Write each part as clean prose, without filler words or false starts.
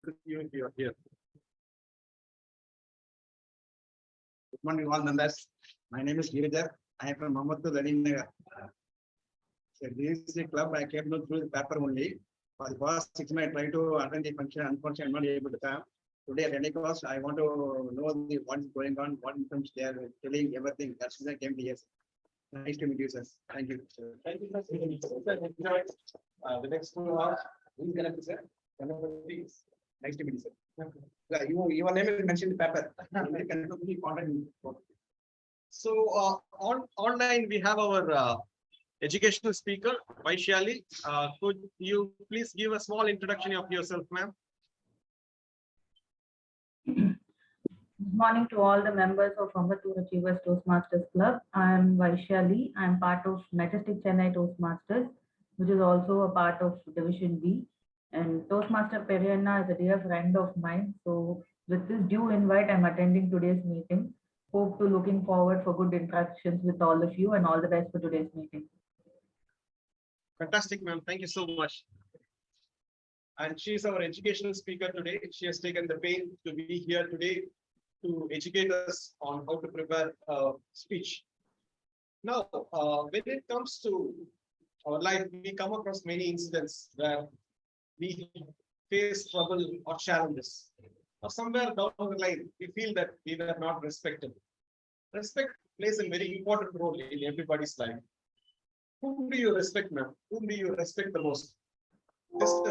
You are here. Good morning, all members. My name is Giridhar. I am from Ambattur. So this is a club I came through the paper only. For the past 6 months, I try to attend the function. Unfortunately, I'm not able to come. Today, at any cost, I want to know what's going on, what comes there, telling everything. That's why I came here. Nice to meet you, sir. Thank you. Thank you, sir. The next 2 hours, who's going to be, sir? Nice to meet you, sir. Yeah, your name is mentioned in the paper. So online we have our educational speaker, Vaishali. Could you please give a small introduction of yourself, ma'am? Good morning to all the members of Ambattur Achievers Toastmasters Club. I am Vaishali. I am part of Majestic Chennai Toastmasters, which is also a part of Division B. And Toastmaster Perianna is a dear friend of mine. So with this due invite, I'm attending today's meeting. Hope to looking forward for good interactions with all of you, and all the best for today's meeting. Fantastic, ma'am. Thank you so much. And she is our educational speaker today. She has taken the pain to be here today to educate us on how to prepare a speech. Now, when it comes to our life, we come across many incidents where we face trouble or challenges. Or somewhere down the line, we feel that we were not respected. Respect plays a very important role in everybody's life. Whom do you respect, ma'am? Whom do you respect the most? Just,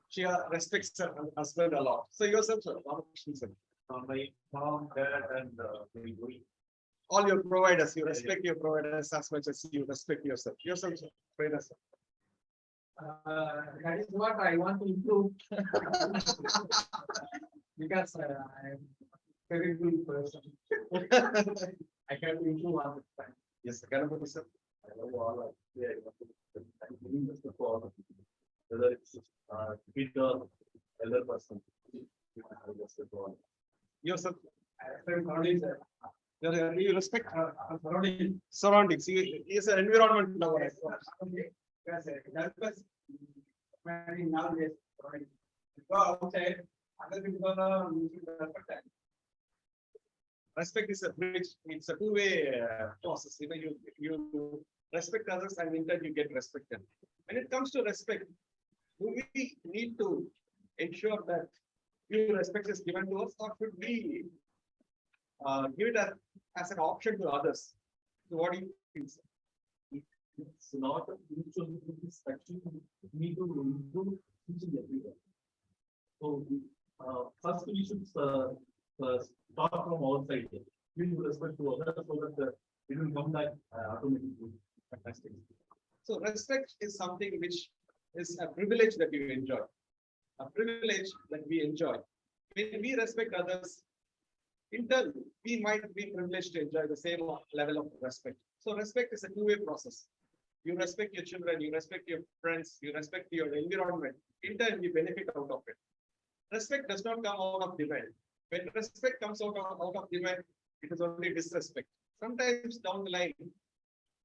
she respects her husband a lot. So yourself, sir. My mom, dad, and my boy. All your providers, you respect your providers as much as you respect yourself. Yourself, sir. Providers, sir. That is what I want to improve. Because I am a very good person. I can improve all the time. Yes, Ganapati, sir. I love all of you. I'm giving this to all of you. Whether it's Peter, elder person. Yourself. I You respect surrounding. surroundings. He is an environment lover. Nowadays, go outside, other people are losing their time. Respect is a bridge. It's a two-way process. You respect others, and in turn you get respected. When it comes to respect, we need to ensure that due respect is given to us, or should we give it as an option to others? So what do you think, sir? It's not a mutual satisfaction. We need to improve each and every day. So, first we should start from our side. Give respect to others so that it will come back automatically. Fantastic. So respect is something which is a privilege that you enjoy. A privilege that we enjoy. When we respect others, in turn, we might be privileged to enjoy the same level of respect. So respect is a two-way process. You respect your children, you respect your friends, you respect your environment. In turn, you benefit out of it. Respect does not come out of demand. When respect comes out of demand, it is only disrespect. Sometimes down the line,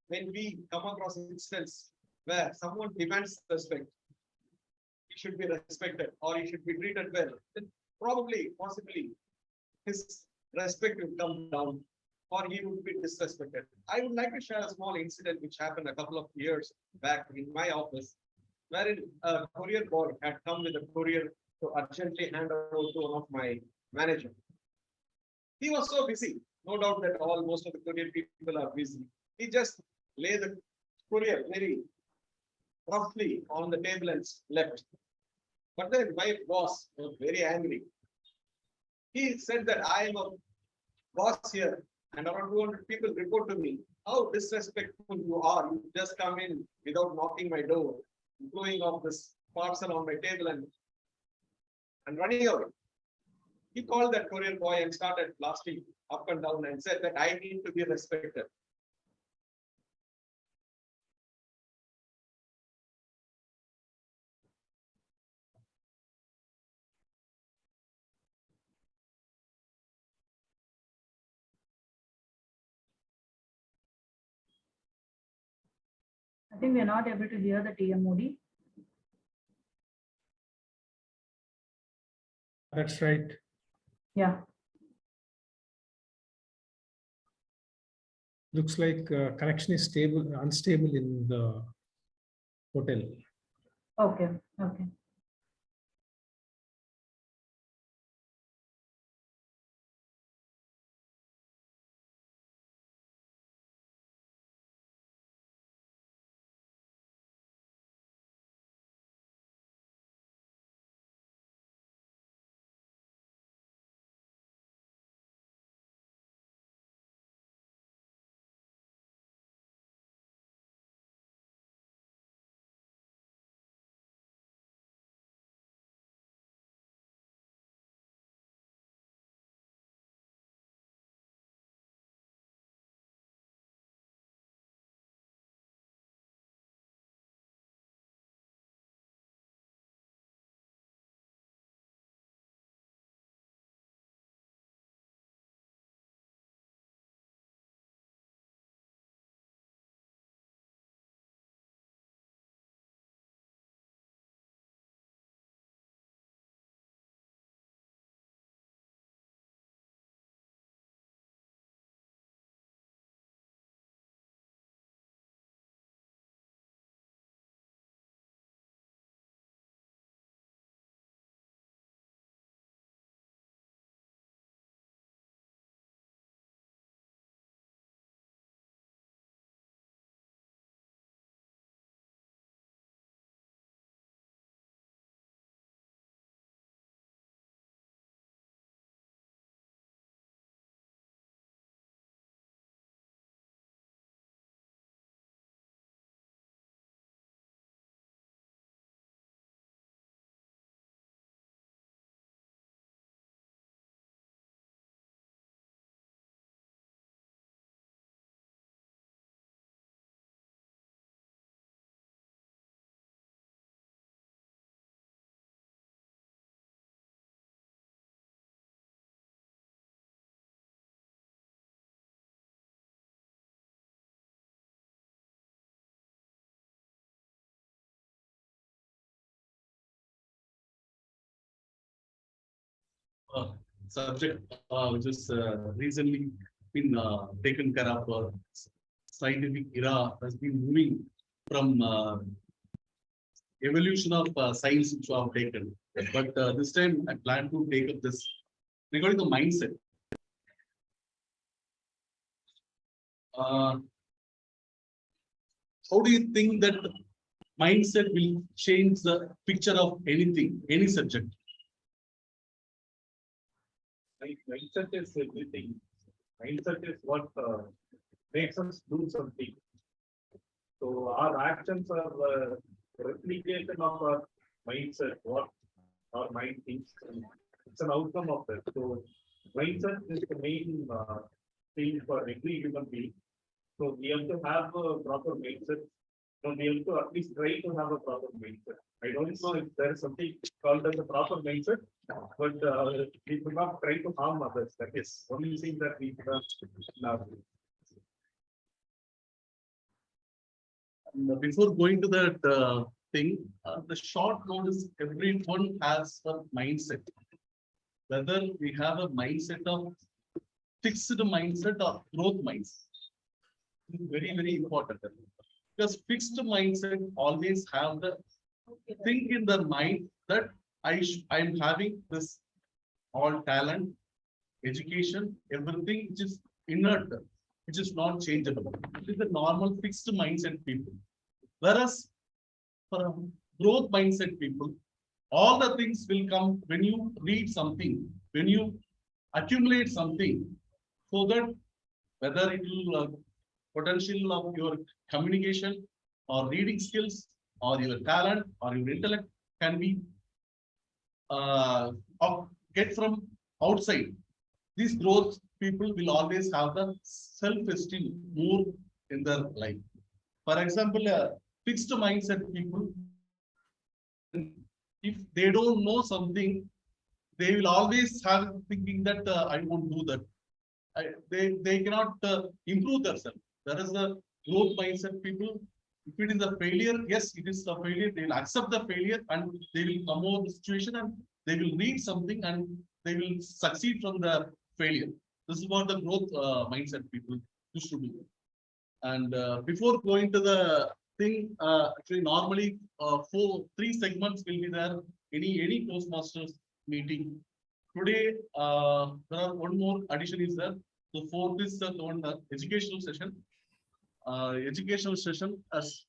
when we come across instances where someone demands respect, he should be respected or he should be treated well, then probably, possibly, his respect will come down or he would be disrespected. I would like to share a small incident which happened a couple of years back in my office, wherein a courier boy had come with a courier to urgently hand over to one of my managers. He was so busy, no doubt that most of the courier people are busy. He just laid the courier very roughly on the table and left. But then my boss was very angry. He said that I am a boss here and around 200 people report to me. How disrespectful you are. You just come in without knocking my door, blowing off this parcel on my table and running away. He called that courier boy and started blasting up and down and said that I need to be respected. I think we are not able to hear the TMOD. That's right. Yeah. Looks like connection is unstable in the hotel. Okay. Okay. Subject which is recently been taken care of. Scientific era has been moving from evolution of science which we have taken. But this time I plan to take up this regarding the mindset. How do you think that mindset will change the picture of anything, any subject? Mindset is everything. Mindset is what makes us do something. So our actions are replication of our mindset, what our mind thinks. And it's an outcome of that. So mindset is the main thing for every human being. So we have to have a proper mindset. So we have to at least try to have a proper mindset. I don't know if there is something called as a proper mindset, but we should not try to harm others. That is only thing that we should have. Before going to that thing, the short note is everyone has a mindset. Whether we have a mindset of fixed mindset or growth mindset. Very, very important. Because fixed mindset always have the think in their mind that I'm having this all talent, education, everything which is inert, which is not changeable. It is the normal fixed mindset people. Whereas for a growth mindset people, all the things will come when you read something, when you accumulate something, so that whether it will potential of your communication or reading skills or your talent or your intellect can be get from outside. These growth people will always have the self-esteem more in their life. For example, fixed mindset people, if they don't know something, they will always have thinking that I won't do that. They cannot improve themselves. That is the growth mindset people. If it is a failure, yes, it is a failure. They will accept the failure and they will come over the situation and they will read something and they will succeed from the failure. This is what the growth mindset people used to do. And before going to the thing, actually normally three segments will be there. Any Toastmasters meeting. Today, there are one more addition is there. So fourth is the one educational session. Educational session as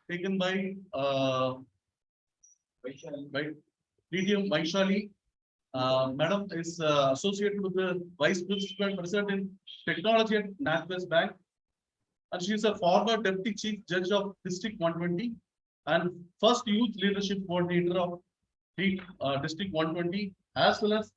taken by DTM Vaishali. Madam is associated with the Vice Principal President in Technology at NatWest Bank. And she is a former Deputy Chief Judge of District 120 and first Youth Leadership Coordinator of District 120, as well as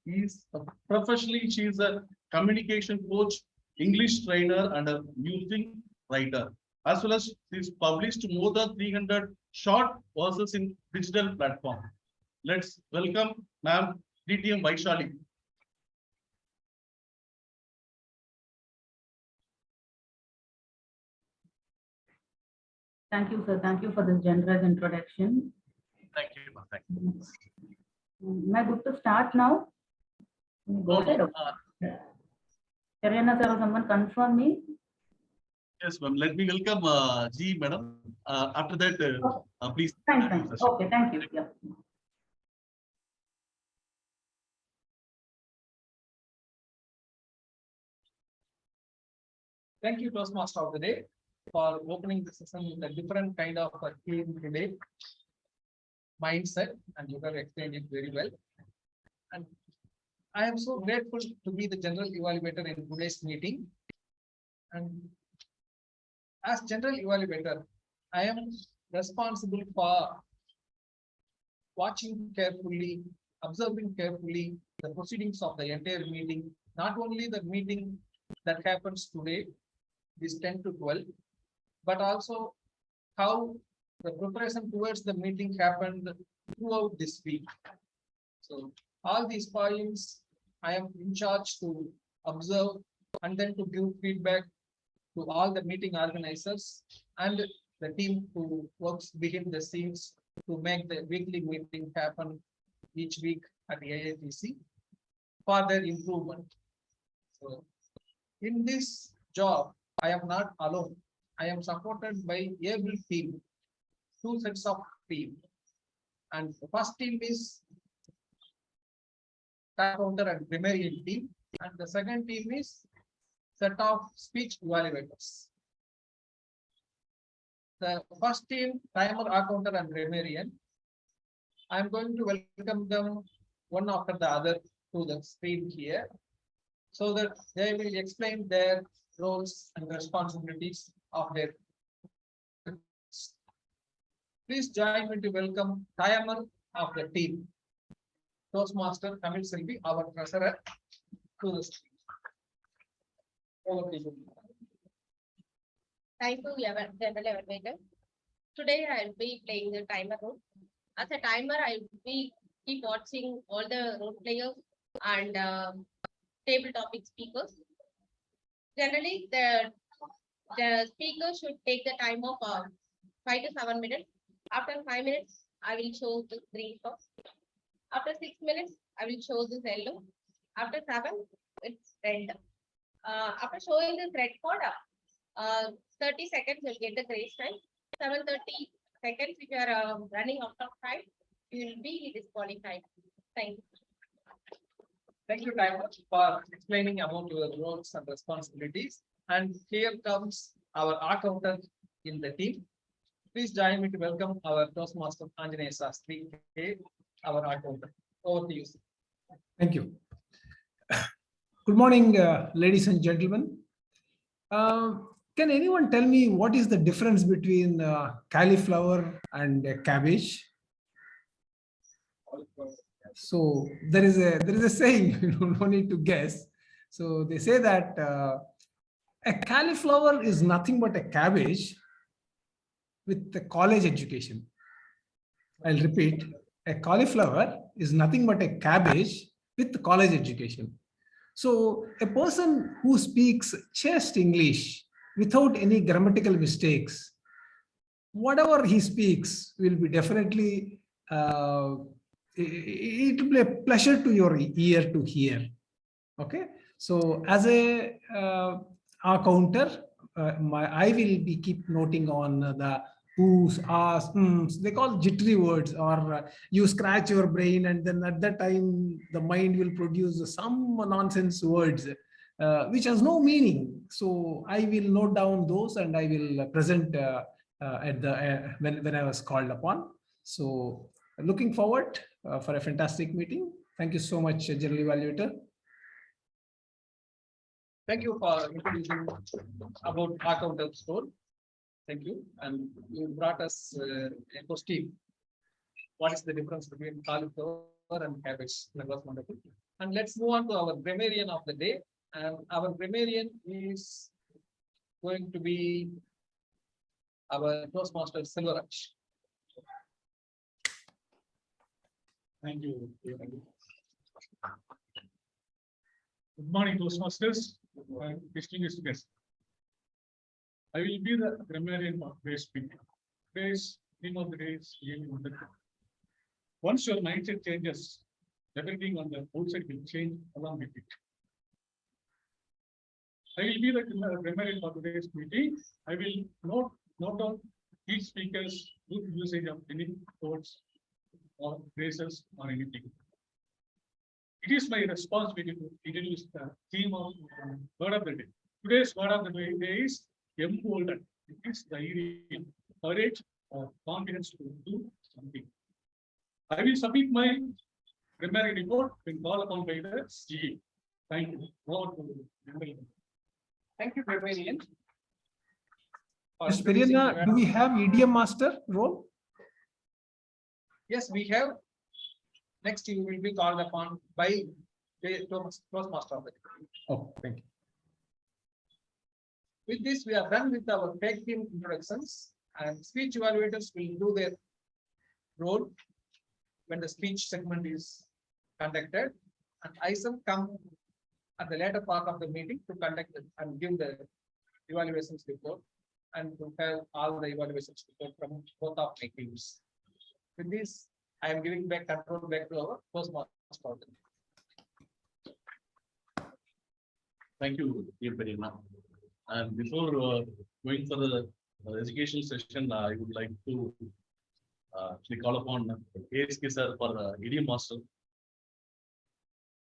professionally, she is a communication coach, English trainer, and a music writer. As well as she is published more than 300 short verses in digital platform. Let's welcome Ma'am DTM Vaishali. Thank you, sir. Thank you for this generous introduction. Thank you, ma'am. Thank you. Am I good to start now? Go ahead. Karina sir, someone confirm me? Yes, ma'am. Let me welcome G, madam. After that, please. Fine. Okay, thank you. Yeah. Thank you, Toastmaster of the Day, for opening the session with a different kind of theme today. Mindset, and you have explained it very well. And I am so grateful to be the general evaluator in today's meeting. And as general evaluator, I am responsible for watching carefully, observing carefully the proceedings of the entire meeting, not only the meeting that happens today, this 10 to 12, but also how the preparation towards the meeting happened throughout this week. So all these points I am in charge to observe and then to give feedback to all the meeting organizers and the team who works behind the scenes to make the weekly meeting happen each week at the AATC for their improvement. So in this job, I am not alone. I am supported by every team, two sets of team. And the first team is counter and grammarian team, and the second team is set of speech evaluators. The first team, timer, counter, and grammarian. I am going to welcome them one after the other to the screen here, so that they will explain their roles and responsibilities of their. Please join me to welcome timer of the team, Toastmaster Kamil Selvi, our treasurer, to the screen. Over to you. Thank you, General Evaluator. Today I will be playing the timer role. As a timer, I will be keep watching all the role players and table topic speakers. Generally, the speaker should take the time of 5 to 7 minutes. After 5 minutes, I will show the green top. After 6 minutes, I will show this yellow. After 7, it's red. After showing this red code, 30 seconds you'll get the grace time. 7:30 seconds, if you are running out of time, you will be disqualified. Thank you. Thank you, timer, for explaining about your roles and responsibilities. And here comes our accountant in the team. Please join me to welcome our Toastmaster Anjaneya Sastry, our accountant. Over to you, sir. Thank you. Good morning, ladies and gentlemen. Can anyone tell me what is the difference between cauliflower and cabbage? So there is a saying, no need to guess. So they say that a cauliflower is nothing but a cabbage with a college education. I'll repeat, a cauliflower is nothing but a cabbage with college education. So a person who speaks just English without any grammatical mistakes, whatever he speaks will be definitely, it will be a pleasure to your ear to hear. Okay, so as a counter, I will be keep noting on the who's, ahs, they call jittery words, or you scratch your brain and then at that time the mind will produce some nonsense words which has no meaning. So I will note down those and I will present at the when I was called upon. So looking forward for a fantastic meeting. Thank you so much, General Evaluator. Thank you for introducing about account store. Thank you. And you brought us a question. What is the difference between cauliflower and cabbage? That was wonderful. And let's move on to our grammarian of the day. And our grammarian is going to be our Toastmaster Silverach. Thank you. Good morning, Toastmasters. Distinguished guests. I will be the grammarian of today's speaking. Today's theme of the day is really wonderful. Once your mindset changes, everything on the outside will change along with it. I will be the grammarian for today's meeting. I will note down each speaker's good usage of any words or phrases or anything. It is my responsibility to introduce the theme of word of the day. Today's word of the day is emboldened. It is the idiom, courage or confidence to do something. I will submit my grammar report when called upon by the CE. Thank you. Thank you, grammarian. Mr. Perina, do we have idiom master role? Yes, we have. Next, you will be called upon by the Toastmaster of the day. Oh, thank you. With this, we are done with our tag team introductions, and speech evaluators will do their role when the speech segment is conducted, and I shall come at the later part of the meeting to conduct it and give the evaluations report and to have all the evaluations report from both of my teams. With this, I am giving back control back to our Toastmaster. Thank you, dear Perina. And before going for the educational session, I would like to actually call upon AATC sir for the idiom master.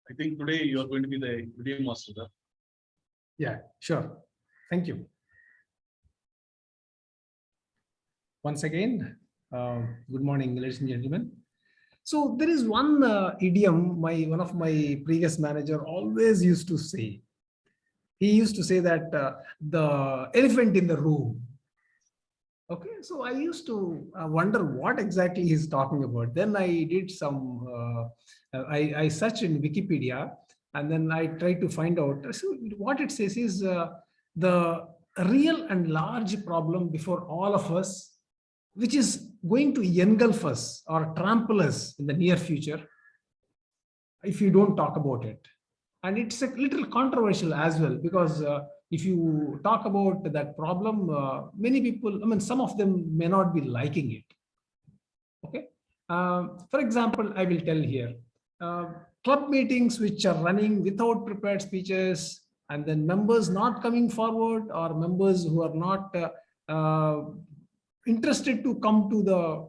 I think today you are going to be the idiom master, sir. Yeah, sure. Thank you. Once again, good morning, ladies and gentlemen. So there is one idiom one of my previous manager always used to say. He used to say that the elephant in the room. Okay, so I used to wonder what exactly he's talking about. Then I did some, I searched in Wikipedia and then I tried to find out. So what it says is the real and large problem before all of us, which is going to engulf us or trample us in the near future if you don't talk about it. And it's a little controversial as well, because if you talk about that problem, many people, I mean, some of them may not be liking it. Okay. For example, I will tell here, club meetings which are running without prepared speeches, and then members not coming forward, or members who are not interested to come to the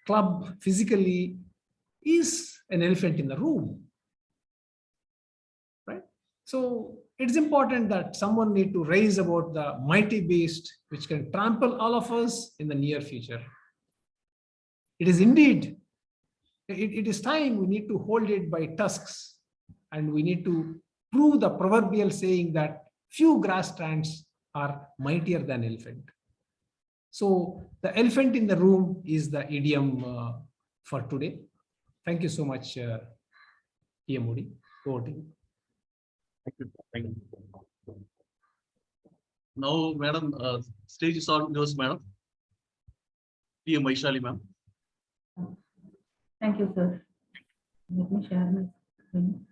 club physically, is an elephant in the room. Right? So it's important that someone need to raise about the mighty beast which can trample all of us in the near future. It is indeed, it is time we need to hold it by tusks, and we need to prove the proverbial saying that few grass strands are mightier than elephant. So the elephant in the room is the idiom for today. Thank you so much, PM Modi. Over to you. Thank you. Thank you. Now, madam, stage is all yours, madam. PM Vaishali, ma'am. Thank you, sir. Let me share my screen.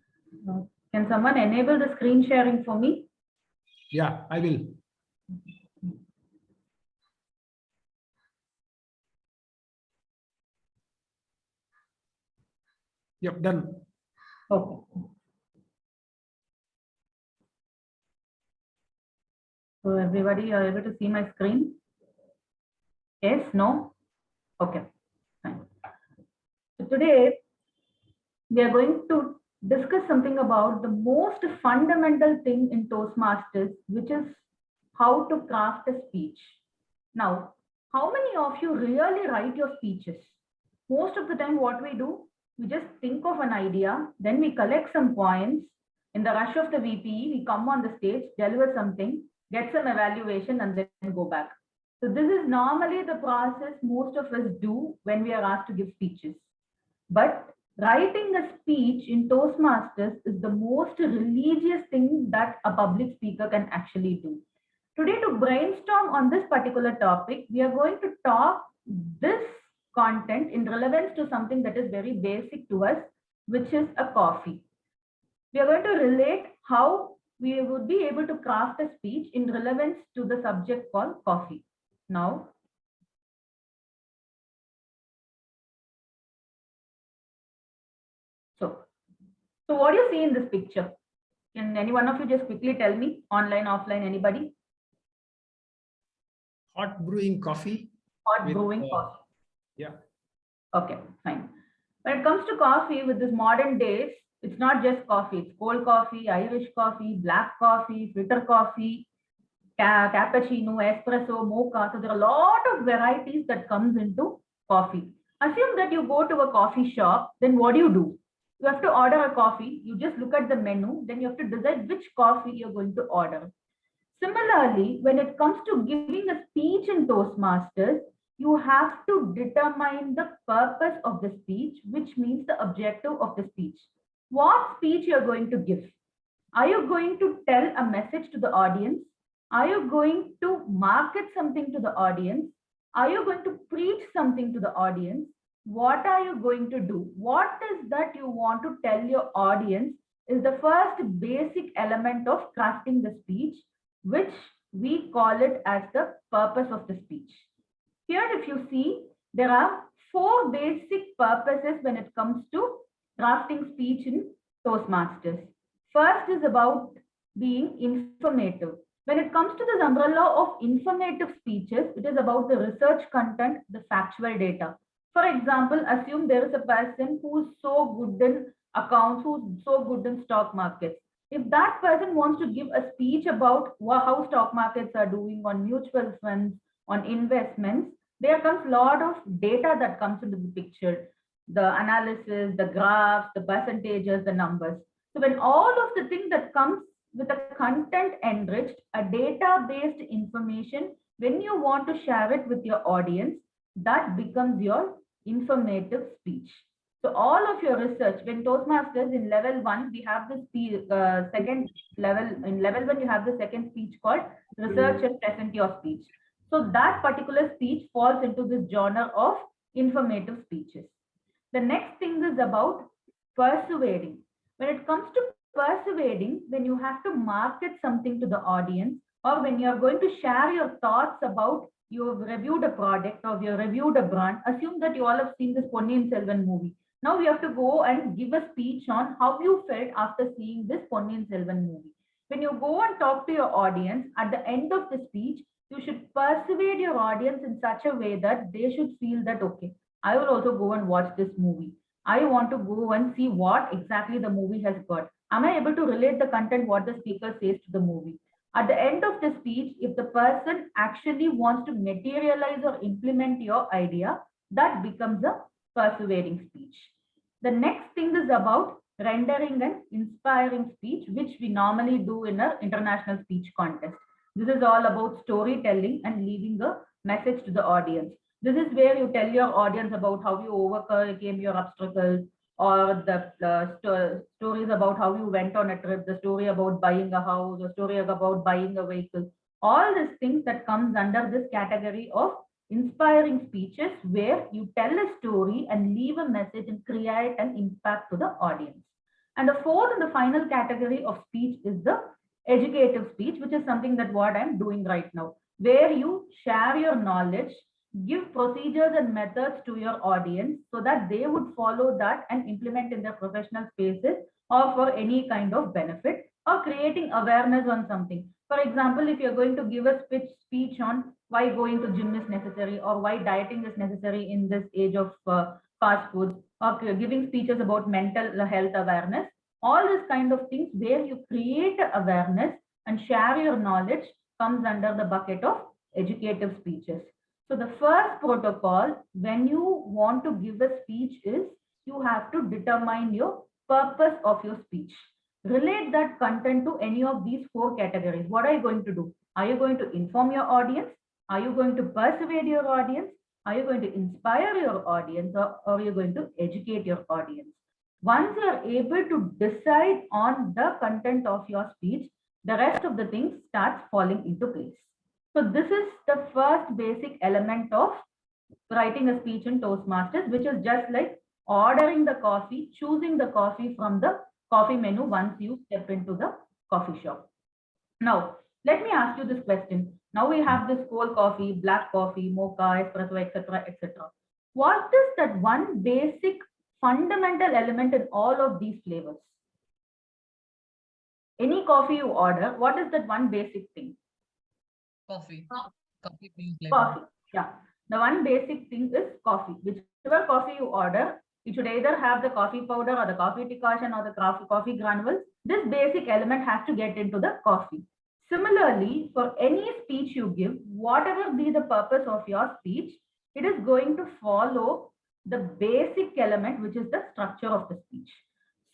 Can someone enable the screen sharing for me? Yeah, I will. Yep, done. Okay. So everybody are able to see my screen? Yes, no? Okay, fine. So today we are going to discuss something about the most fundamental thing in Toastmasters, which is how to craft a speech. Now, how many of you really write your speeches? Most of the time, what we do, we just think of an idea, then we collect some points. In the rush of the VPE, we come on the stage, deliver something, get some evaluation, and then go back. So this is normally the process most of us do when we are asked to give speeches. But writing a speech in Toastmasters is the most religious thing that a public speaker can actually do. Today, to brainstorm on this particular topic, we are going to talk this content in relevance to something that is very basic to us, which is a coffee. We are going to relate how we would be able to craft a speech in relevance to the subject called coffee. Now, so what do you see in this picture? Can any one of you just quickly tell me, online, offline, anybody? Hot brewing coffee. Hot with, brewing coffee. Yeah. Okay, fine. When it comes to coffee with this modern days, it's not just coffee. It's cold coffee, Irish coffee, black coffee, filter coffee, cappuccino, espresso, mocha. So there are a lot of varieties that comes into coffee. Assume that you go to a coffee shop, then what do? You have to order a coffee. You just look at the menu, then you have to decide which coffee you're going to order. Similarly, when it comes to giving a speech in Toastmasters, you have to determine the purpose of the speech, which means the objective of the speech. What speech you're going to give? Are you going to tell a message to the audience? Are you going to market something to the audience? Are you going to preach something to the audience? What are you going to do? What is that you want to tell your audience is the first basic element of crafting the speech, which we call it as the purpose of the speech. Here, if you see, there are 4 basic purposes when it comes to crafting speech in Toastmasters. First is about being informative. When it comes to this umbrella of informative speeches, it is about the research content, the factual data. For example, assume there is a person who is so good in accounts, who is so good in stock markets. If that person wants to give a speech about how stock markets are doing, on mutual funds, on investments, there comes a lot of data that comes into the picture, the analysis, the graphs, the percentages, the numbers. So when all of the things that comes with a content enriched, a data-based information, when you want to share it with your audience, that becomes your informative speech. So all of your research, when Toastmasters in level 1, we have the second level, in level 1, you have the second speech called research and present your speech. So that particular speech falls into this genre of informative speeches. The next thing is about persuading. When it comes to persuading, when you have to market something to the audience, or when you're going to share your thoughts about you've reviewed a product or you've reviewed a brand, assume that you all have seen this Ponniyin Selvan movie. Now you have to go and give a speech on how you felt after seeing this Ponniyin Selvan movie. When you go and talk to your audience, at the end of the speech, you should persuade your audience in such a way that they should feel that, okay, I will also go and watch this movie. I want to go and see what exactly the movie has got. Am I able to relate the content, what the speaker says to the movie? At the end of the speech, if the person actually wants to materialize or implement your idea, that becomes a persuading speech. The next thing is about rendering an inspiring speech, which we normally do in an international speech contest. This is all about storytelling and leaving a message to the audience. This is where you tell your audience about how you overcame your obstacles, or the stories about how you went on a trip, the story about buying a house, the story about buying a vehicle. All these things that comes under this category of inspiring speeches, where you tell a story and leave a message and create an impact to the audience. And the fourth and the final category of speech is the educative speech, which is something that what I'm doing right now, where you share your knowledge, give procedures and methods to your audience so that they would follow that and implement in their professional spaces or for any kind of benefit or creating awareness on something. For example, if you're going to give a speech on why going to gym is necessary or why dieting is necessary in this age of fast foods, or giving speeches about mental health awareness, all these kind of things where you create awareness and share your knowledge comes under the bucket of educative speeches. So the first protocol when you want to give a speech is you have to determine your purpose of your speech. Relate that content to any of these four categories. What are you going to do? Are you going to inform your audience? Are you going to persuade your audience? Are you going to inspire your audience, or are you going to educate your audience? Once you are able to decide on the content of your speech, the rest of the things starts falling into place. So this is the first basic element of writing a speech in Toastmasters, which is just like ordering the coffee, choosing the coffee from the coffee menu once you step into the coffee shop. Now, let me ask you this question. Now we have this cold coffee, black coffee, mocha, espresso, etc., etc. What is that one basic fundamental element in all of these flavors? Any coffee you order, what is that one basic thing? Coffee. Coffee bean flavor. Coffee. Yeah. The one basic thing is coffee. Whichever coffee you order, it should either have the coffee powder or the coffee decoction or the coffee granules. This basic element has to get into the coffee. Similarly, for any speech you give, whatever be the purpose of your speech, it is going to follow the basic element, which is the structure of the speech.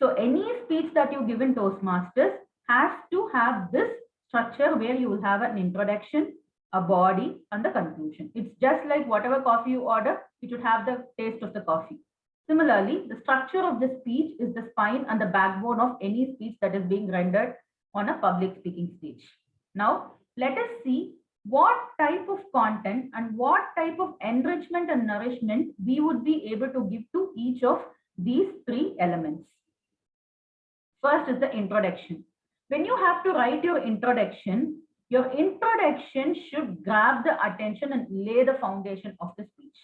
So any speech that you give in Toastmasters has to have this structure where you will have an introduction, a body, and the conclusion. It's just like whatever coffee you order, it should have the taste of the coffee. Similarly, the structure of the speech is the spine and the backbone of any speech that is being rendered on a public speaking stage. Now, let us see what type of content and what type of enrichment and nourishment we would be able to give to each of these three elements. First is the introduction. When you have to write your introduction should grab the attention and lay the foundation of the speech.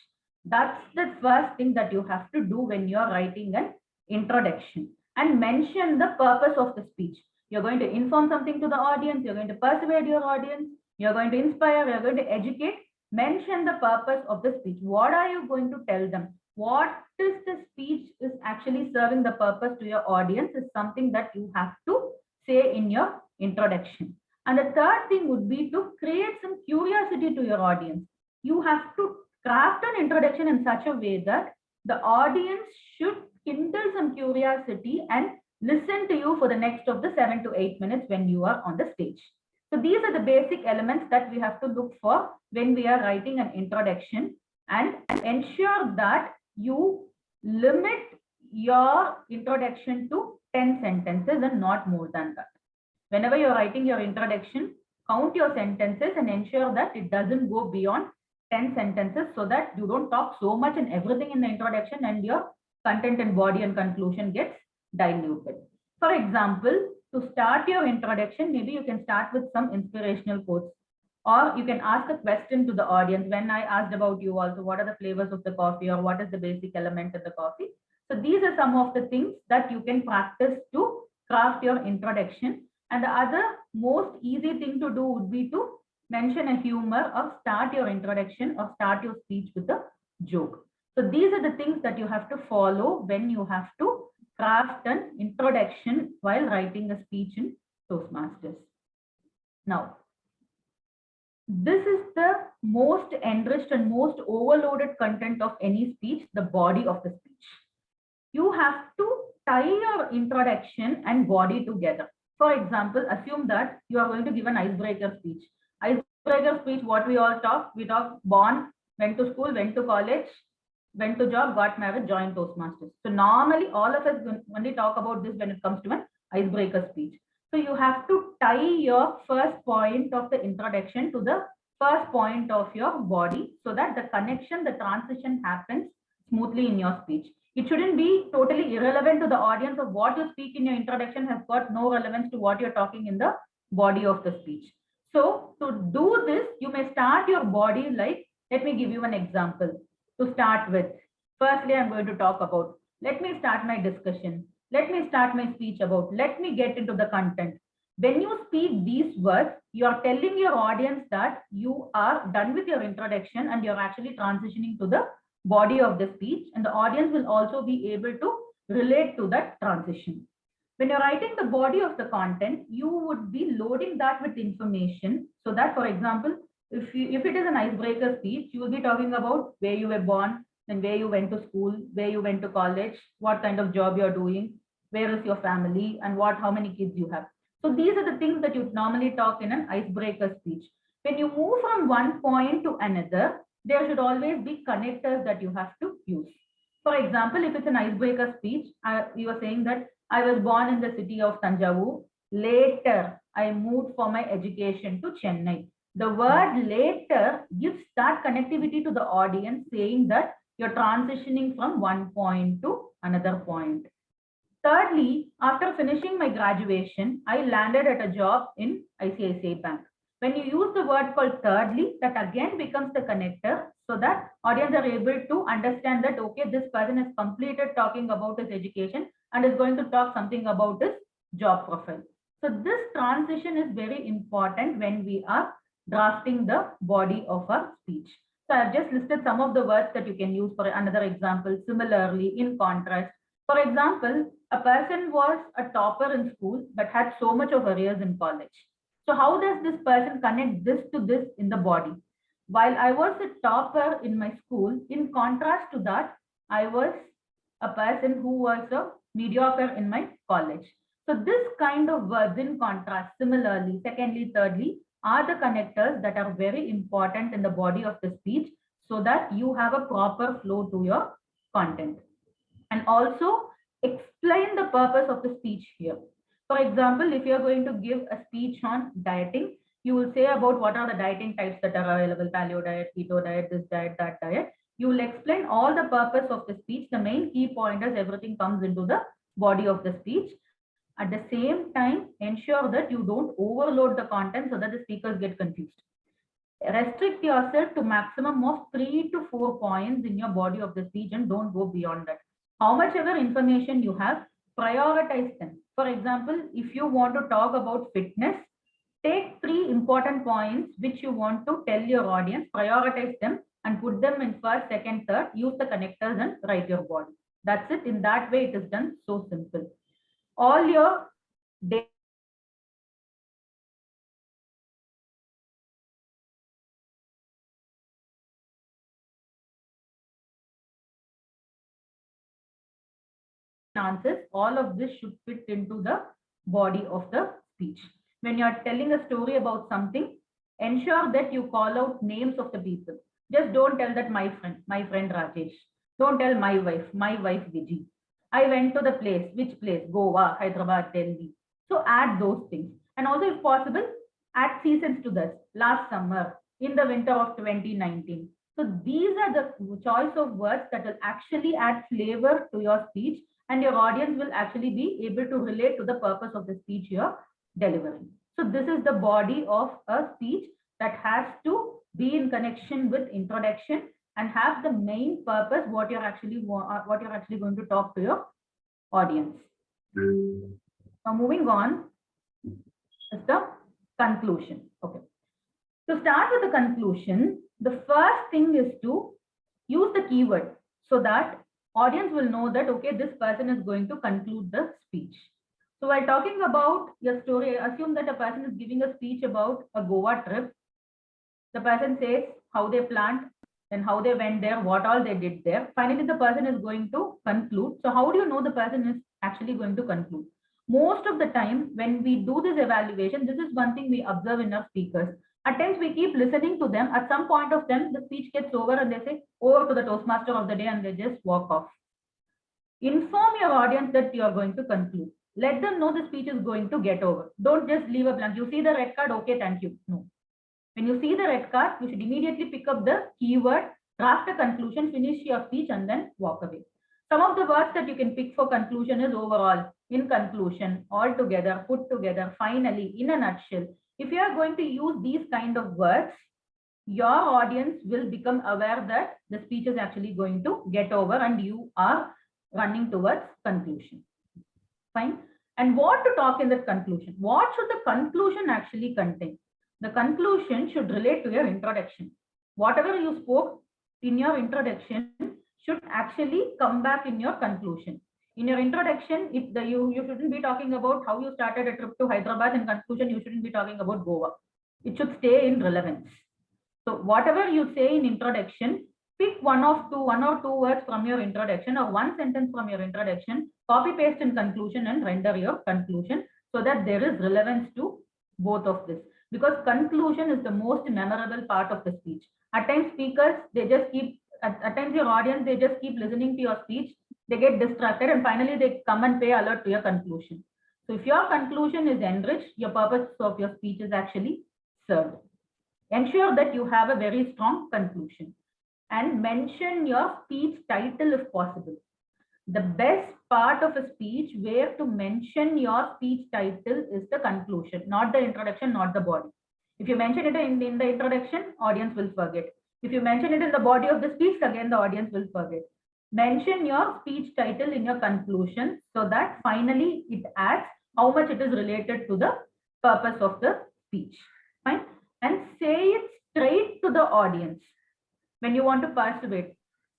That's the first thing that you have to do when you're writing an introduction, and mention the purpose of the speech. You're going to inform something to the audience, you're going to persuade your audience, you're going to inspire, you're going to educate. Mention the purpose of the speech. What are you going to tell them? What is the speech is actually serving the purpose to your audience is something that you have to say in your introduction. And the third thing would be to create some curiosity to your audience. You have to craft an introduction in such a way that the audience should kindle some curiosity and listen to you for the next of the 7 to 8 minutes when you are on the stage. So these are the basic elements that we have to look for when we are writing an introduction, and ensure that you limit your introduction to 10 sentences and not more than that. Whenever you're writing your introduction, count your sentences and ensure that it doesn't go beyond 10 sentences, so that you don't talk so much and everything in the introduction and your content and body and conclusion gets diluted. For example, to start your introduction, maybe you can start with some inspirational quotes, or you can ask a question to the audience. When I asked about you also, what are the flavors of the coffee, or what is the basic element of the coffee? So these are some of the things that you can practice to craft your introduction. And the other most easy thing to do would be to mention a humor or start your introduction or start your speech with a joke. So these are the things that you have to follow when you have to craft an introduction while writing a speech in Toastmasters. Now, this is the most enriched and most overloaded content of any speech, the body of the speech. You have to tie your introduction and body together. For example, assume that you are going to give an icebreaker speech. Icebreaker speech, what we all talk, we talk born, went to school, went to college, went to job, got married, joined Toastmasters. So normally all of us only talk about this when it comes to an icebreaker speech. So you have to tie your first point of the introduction to the first point of your body, so that the connection, the transition happens smoothly in your speech. It shouldn't be totally irrelevant to the audience of what you speak in your introduction has got no relevance to what you're talking in the body of the speech. So to do this, you may start your body like, let me give you an example to start with. Firstly, I'm going to talk about, let me start my discussion. Let me start my speech about, let me get into the content. When you speak these words, you are telling your audience that you are done with your introduction and you're actually transitioning to the body of the speech, and the audience will also be able to relate to that transition. When you're writing the body of the content, you would be loading that with information so that, for example, if it is an icebreaker speech, you will be talking about where you were born, then where you went to school, where you went to college, what kind of job you're doing, where is your family, and how many kids you have. So these are the things that you normally talk in an icebreaker speech. When you move from one point to another, there should always be connectors that you have to use. For example, if it's an icebreaker speech, you are saying that I was born in the city of Tanjavur. Later, I moved for my education to Chennai. The word later gives that connectivity to the audience, saying that you're transitioning from one point to another point. Thirdly, after finishing my graduation, I landed at a job in ICICI Bank. When you use the word called thirdly, that again becomes the connector so that audience are able to understand that, okay, this person has completed talking about his education and is going to talk something about his job profile. So this transition is very important when we are drafting the body of our speech. So I've just listed some of the words that you can use for another example. Similarly, in contrast, for example, a person was a topper in school but had so much of arrears in college. So how does this person connect this to this in the body? While I was a topper in my school, in contrast to that, I was a person who was a mediocre in my college. So this kind of words in contrast, similarly, secondly, thirdly, are the connectors that are very important in the body of the speech so that you have a proper flow to your content. And also explain the purpose of the speech here. For example, if you're going to give a speech on dieting, you will say about what are the dieting types that are available, paleo diet, keto diet, this diet, that diet. You will explain all the purpose of the speech. The main key point is everything comes into the body of the speech. At the same time, ensure that you don't overload the content so that the speakers get confused. Restrict yourself to maximum of 3 to 4 points in your body of the speech and don't go beyond that. How much ever information you have, prioritize them. For example, if you want to talk about fitness, take 3 important points which you want to tell your audience, prioritize them and put them in first, second, third, use the connectors and write your body. That's it. In that way, it is done so simple. All your answers, all of this should fit into the body of the speech. When you are telling a story about something, ensure that you call out names of the people. Just don't tell that my friend Rajesh. Don't tell my wife Viji. I went to the place, which place? Goa, Hyderabad, Delhi. So add those things. And also, if possible, add seasons to this. Last summer, in the winter of 2019. So these are the choice of words that will actually add flavor to your speech, and your audience will actually be able to relate to the purpose of the speech you're delivering. So this is the body of a speech that has to be in connection with introduction and have the main purpose, what you're actually going to talk to your audience. Now moving on is the conclusion. Okay. To start with the conclusion, the first thing is to use the keyword so that audience will know that, okay, this person is going to conclude the speech. So while talking about your story, assume that a person is giving a speech about a Goa trip. The person says how they planned and how they went there, what all they did there. Finally, the person is going to conclude. So how do you know the person is actually going to conclude? Most of the time when we do this evaluation, this is one thing we observe in our speakers. At times we keep listening to them. At some point of them, the speech gets over and they say, over to the Toastmaster of the day, and they just walk off. Inform your audience that you are going to conclude. Let them know the speech is going to get over. Don't just leave a blank. You see the red card, okay, thank you. No. When you see the red card, you should immediately pick up the keyword Draft a conclusion, finish your speech, and then walk away. Some of the words that you can pick for conclusion is overall, in conclusion, altogether, put together, finally, in a nutshell. If you are going to use these kind of words, your audience will become aware that the speech is actually going to get over and you are running towards conclusion. Fine. And what to talk in that conclusion? What should the conclusion actually contain? The conclusion should relate to your introduction. Whatever you spoke in your introduction should actually come back in your conclusion. In your introduction, you shouldn't be talking about how you started a trip to Hyderabad. In conclusion, you shouldn't be talking about Goa. It should stay in relevance. So whatever you say in introduction, pick one or two words from your introduction or one sentence from your introduction, copy paste in conclusion and render your conclusion so that there is relevance to both of this. Because conclusion is the most memorable part of the speech. At times speakers, they just keep, at times your audience, they just keep listening to your speech, they get distracted and finally they come and pay alert to your conclusion. So if your conclusion is enriched, your purpose of your speech is actually served. Ensure that you have a very strong conclusion and mention your speech title if possible. The best part of a speech where to mention your speech title is the conclusion, not the introduction, not the body. If you mention it in the introduction, audience will forget. If you mention it in the body of the speech, again, the audience will forget. Mention your speech title in your conclusion so that finally it adds how much it is related to the purpose of the speech. Fine. And say it straight to the audience. When you want to persuade,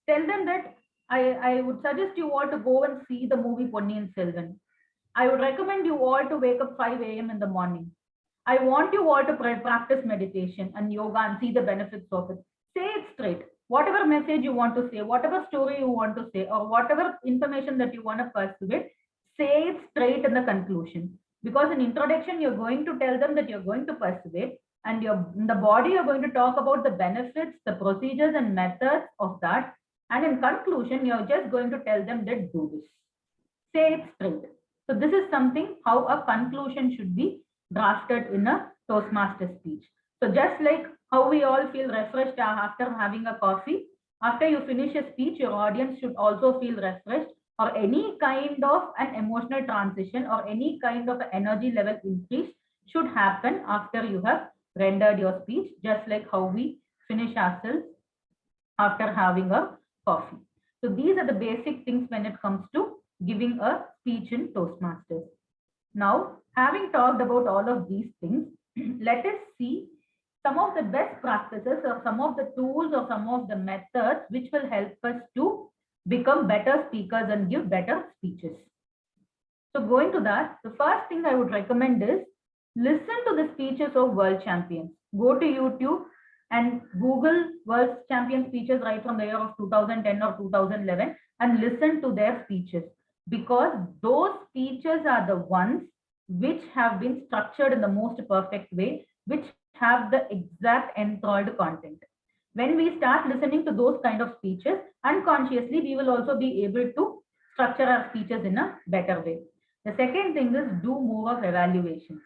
tell them that I would suggest you all to go and see the movie Ponniyin Selvan. I would recommend you all to wake up 5 a.m. in the morning. I want you all to practice meditation and yoga and see the benefits of it. Say it straight. Whatever message you want to say, whatever story you want to say, or whatever information that you want to persuade, say it straight in the conclusion. Because in introduction, you're going to tell them that you're going to persuade, and in the body, you're going to talk about the benefits, the procedures and methods of that. And in conclusion, you're just going to tell them that do this. Say it straight. So this is something how a conclusion should be drafted in a Toastmaster speech. So just like how we all feel refreshed after having a coffee, after you finish a speech, your audience should also feel refreshed, or any kind of an emotional transition or any kind of energy level increase should happen after you have rendered your speech, just like how we finish ourselves after having a coffee. So these are the basic things when it comes to giving a speech in Toastmasters. Now, having talked about all of these things, let us see some of the best practices or some of the tools or some of the methods which will help us to become better speakers and give better speeches. So going to that, the first thing I would recommend is listen to the speeches of world champions. Go to YouTube and Google world champion speeches right from the year of 2010 or 2011 and listen to their speeches, because those speeches are the ones which have been structured in the most perfect way, which have the exact enthralled content. When we start listening to those kind of speeches, unconsciously, we will also be able to structure our speeches in a better way. The second thing is do more of evaluations.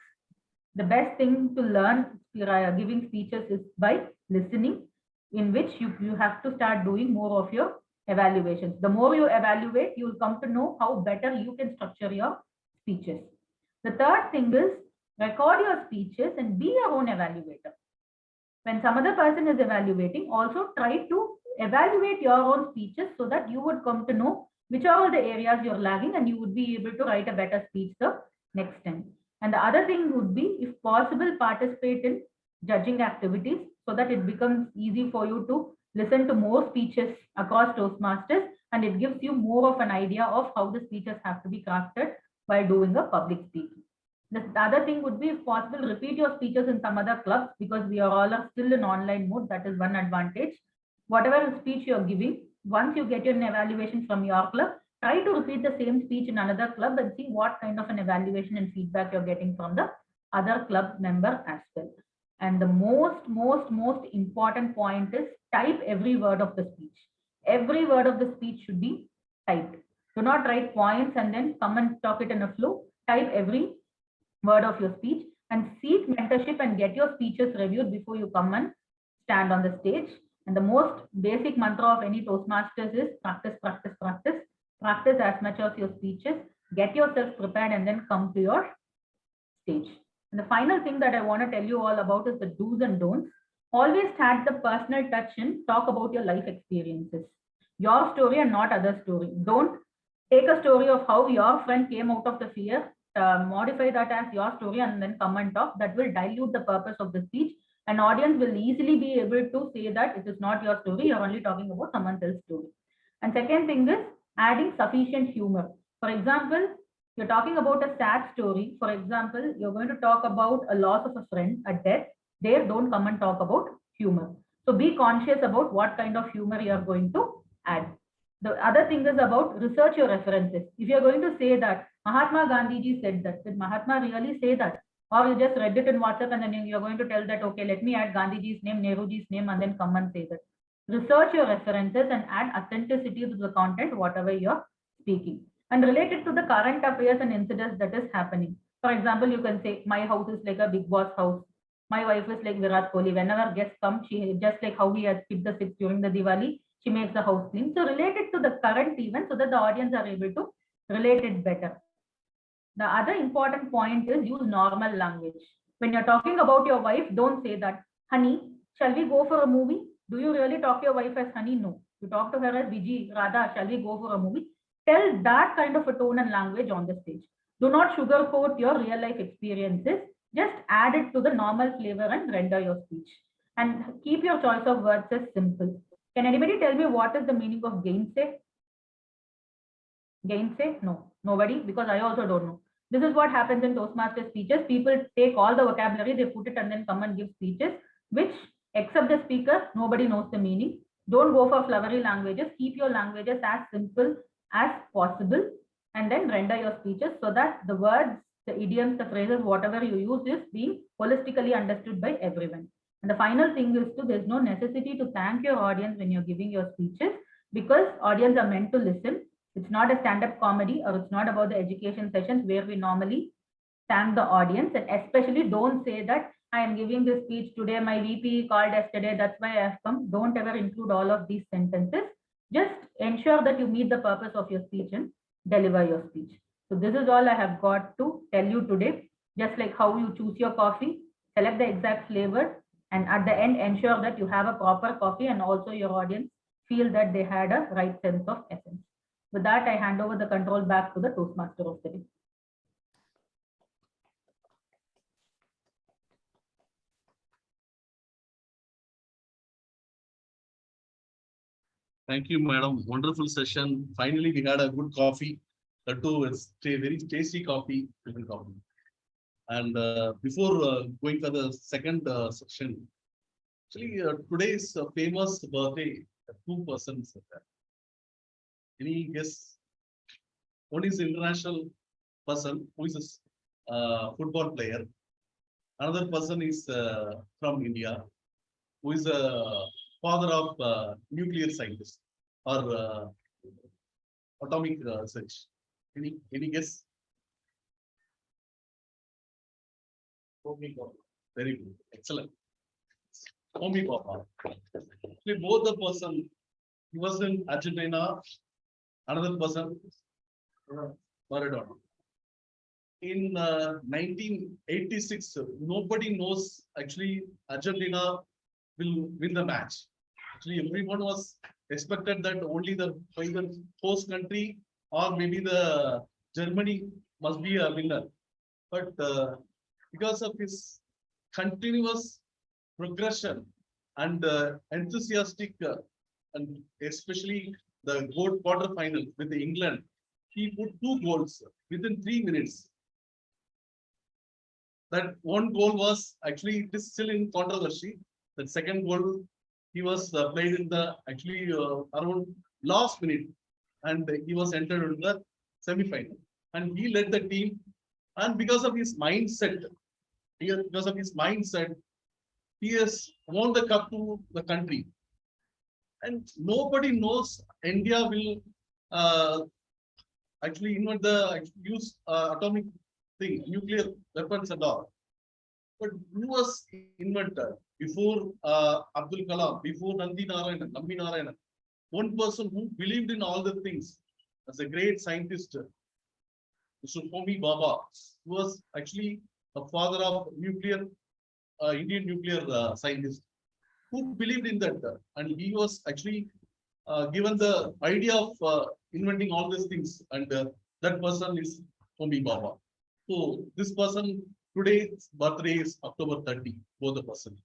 The best thing to learn giving speeches is by listening, in which you have to start doing more of your evaluations. The more you evaluate, you will come to know how better you can structure your speeches. The third thing is record your speeches and be your own evaluator. When some other person is evaluating, also try to evaluate your own speeches so that you would come to know which are all the areas you're lagging and you would be able to write a better speech the next time. And the other thing would be, if possible, participate in judging activities so that it becomes easy for you to listen to more speeches across Toastmasters, and it gives you more of an idea of how the speeches have to be crafted while doing a public speaking. The other thing would be, if possible, repeat your speeches in some other clubs, because we are all still in online mode. That is one advantage. Whatever speech you're giving, once you get your evaluation from your club, try to repeat the same speech in another club and see what kind of an evaluation and feedback you're getting from the other club member as well. And the most important point is type every word of the speech. Every word of the speech should be typed. Do not write points and then come and talk it in a flow. Type every word of your speech and seek mentorship and get your speeches reviewed before you come and stand on the stage. And the most basic mantra of any Toastmasters is practice, practice, practice. Practice as much of your speeches, get yourself prepared, and then come to your stage. And the final thing that I want to tell you all about is the do's and don'ts. Always add the personal touch and talk about your life experiences, your story and not other story. Don't take a story of how your friend came out of the fear, modify that as your story and then come and talk. That will dilute the purpose of the speech. An audience will easily be able to say that it is not your story, you're only talking about someone else's story. And second thing is adding sufficient humor. For example, you're talking about a sad story. For example, you're going to talk about a loss of a friend, a death. There, don't come and talk about humor. So be conscious about what kind of humor you are going to add. The other thing is about research your references. If you're going to say that Mahatma Gandhiji said that, did Mahatma really say that? Or you just read it in WhatsApp and then you're going to tell that, okay, let me add Gandhiji's name, Nehruji's name, and then come and say that. Research your references and add authenticity to the content, whatever you're speaking. And relate it to the current affairs and incidents that is happening. For example, you can say, my house is like a big boss house. My wife is like Virat Kohli. Whenever guests come, she just like how we had skipped the six during the Diwali, she makes the house clean. So relate it to the current event so that the audience are able to relate it better. The other important point is use normal language. When you're talking about your wife, don't say that, honey, shall we go for a movie? Do you really talk to your wife as honey? No. You talk to her as Viji, Radha, shall we go for a movie? Tell that kind of a tone and language on the stage. Do not sugarcoat your real life experiences. Just add it to the normal flavor and render your speech. And keep your choice of words as simple. Can anybody tell me what is the meaning of gainsay? Gainsay? No, nobody, because I also don't know. This is what happens in Toastmaster speeches. People take all the vocabulary, they put it and then come and give speeches, which except the speaker, nobody knows the meaning. Don't go for flowery languages. Keep your languages as simple as possible and then render your speeches so that the words, the idioms, the phrases, whatever you use is being holistically understood by everyone. And the final thing is there's no necessity to thank your audience when you're giving your speeches because audience are meant to listen. It's not a stand-up comedy or it's not about the education sessions where we normally thank the audience, and especially don't say that I am giving this speech today, my VP called yesterday, that's why I have come. Don't ever include all of these sentences. Just ensure that you meet the purpose of your speech and deliver your speech. So this is all I have got to tell you today. Just like how you choose your coffee, select the exact flavor, and at the end, ensure that you have a proper coffee and also your audience feel that they had a right sense of essence. With that, I hand over the control back to the Toastmaster of the day. Thank you, madam. Wonderful session. Finally, we had a good coffee. That too is a very tasty coffee. And before going for the second section, actually today's famous birthday, two persons are there. Any guess? One is international person who is a football player. Another person is from India, who is a father of nuclear scientist or atomic research. Any guess? Very good, excellent. Homi Papa. Actually, both the person, he was in Argentina. Another person, Maradona. In 1986, nobody knows actually Argentina will win the match. Actually, everyone was expected that only the host country or maybe the Germany must be a winner. But because of his continuous progression and enthusiastic and especially the quarter final with England, he put 2 goals within 3 minutes. That one goal was actually, it is still in controversy. The second goal, he was played in the actually around last minute, and he was entered into the semi-final. And he led the team, and because of his mindset, he has won the cup to the country. And nobody knows India will actually invent use atomic thing, nuclear weapons and all. But who was inventor? before Abdul Kalam, before Nambi Narayanan, one person who believed in all the things as a great scientist, Mr. Homi Baba, who was actually a father of nuclear, Indian nuclear scientist, who believed in that, and he was actually given the idea of inventing all these things, and that person is Homi Baba. So this person today's birthday is October 30, both the person.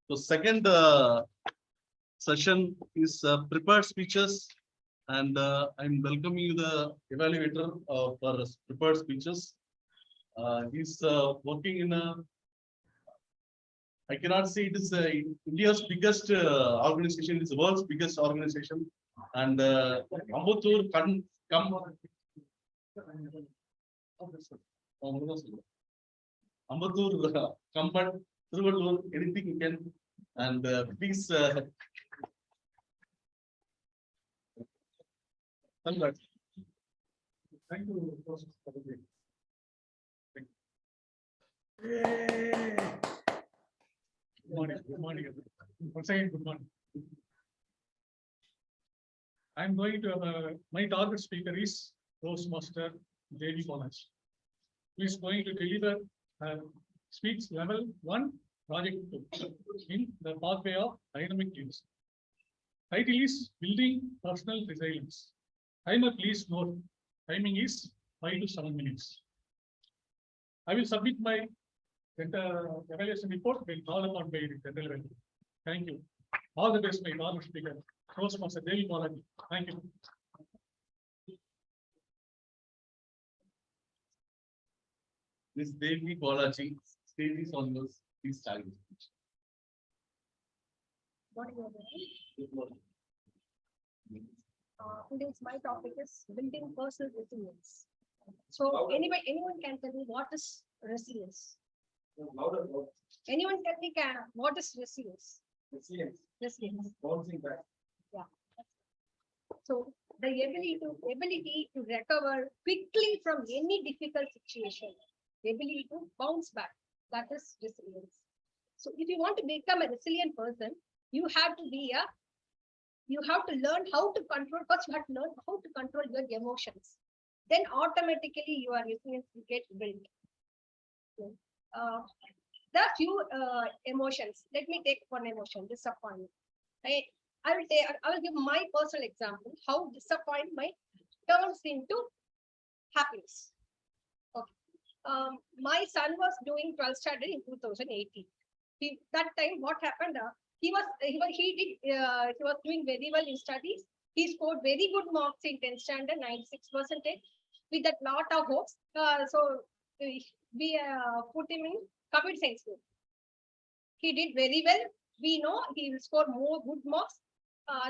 So second session is prepared speeches, and I'm welcoming the evaluator for prepared speeches. He's working in a, I cannot say it is India's biggest organization, it's the world's biggest organization. And Ambattur Ambattur, Kambat, Trivallur, anything you can. And please congrats. Thank you. Good morning. Good morning. Once again, good morning. I'm going to my target speaker is Toastmaster JD College. He is going to deliver speech level 1, project 2 in the pathway of dynamic use. Title is Building Personal Resilience. Timer, please note, timing is 5 to 7 minutes. I will submit my evaluation report when called upon by the general value. Thank you. All the best, my target speaker, Toastmaster JD College. Thank you. This Devi Balaji, stage is on yours. Please start. Today's my topic is building personal resilience. So anyone can tell me what is resilience? Anyone tell me what is resilience? Resilience. Bouncing back. So the ability to recover quickly from any difficult situation, the ability to bounce back, that is resilience. So if you want to become a resilient person, you have to learn how to control. First, you have to learn how to control your emotions. Then automatically your resilience will get built. There are few emotions. Let me take one emotion, disappointment. I will give my personal example, how disappointment turns into happiness. Okay. My son was doing 12th standard in 2018. That time, what happened? He was doing very well in studies. He scored very good marks in 10th standard, 96%. With that lot of hopes, so we put him in computer science school. He did very well. We know he will score more good marks.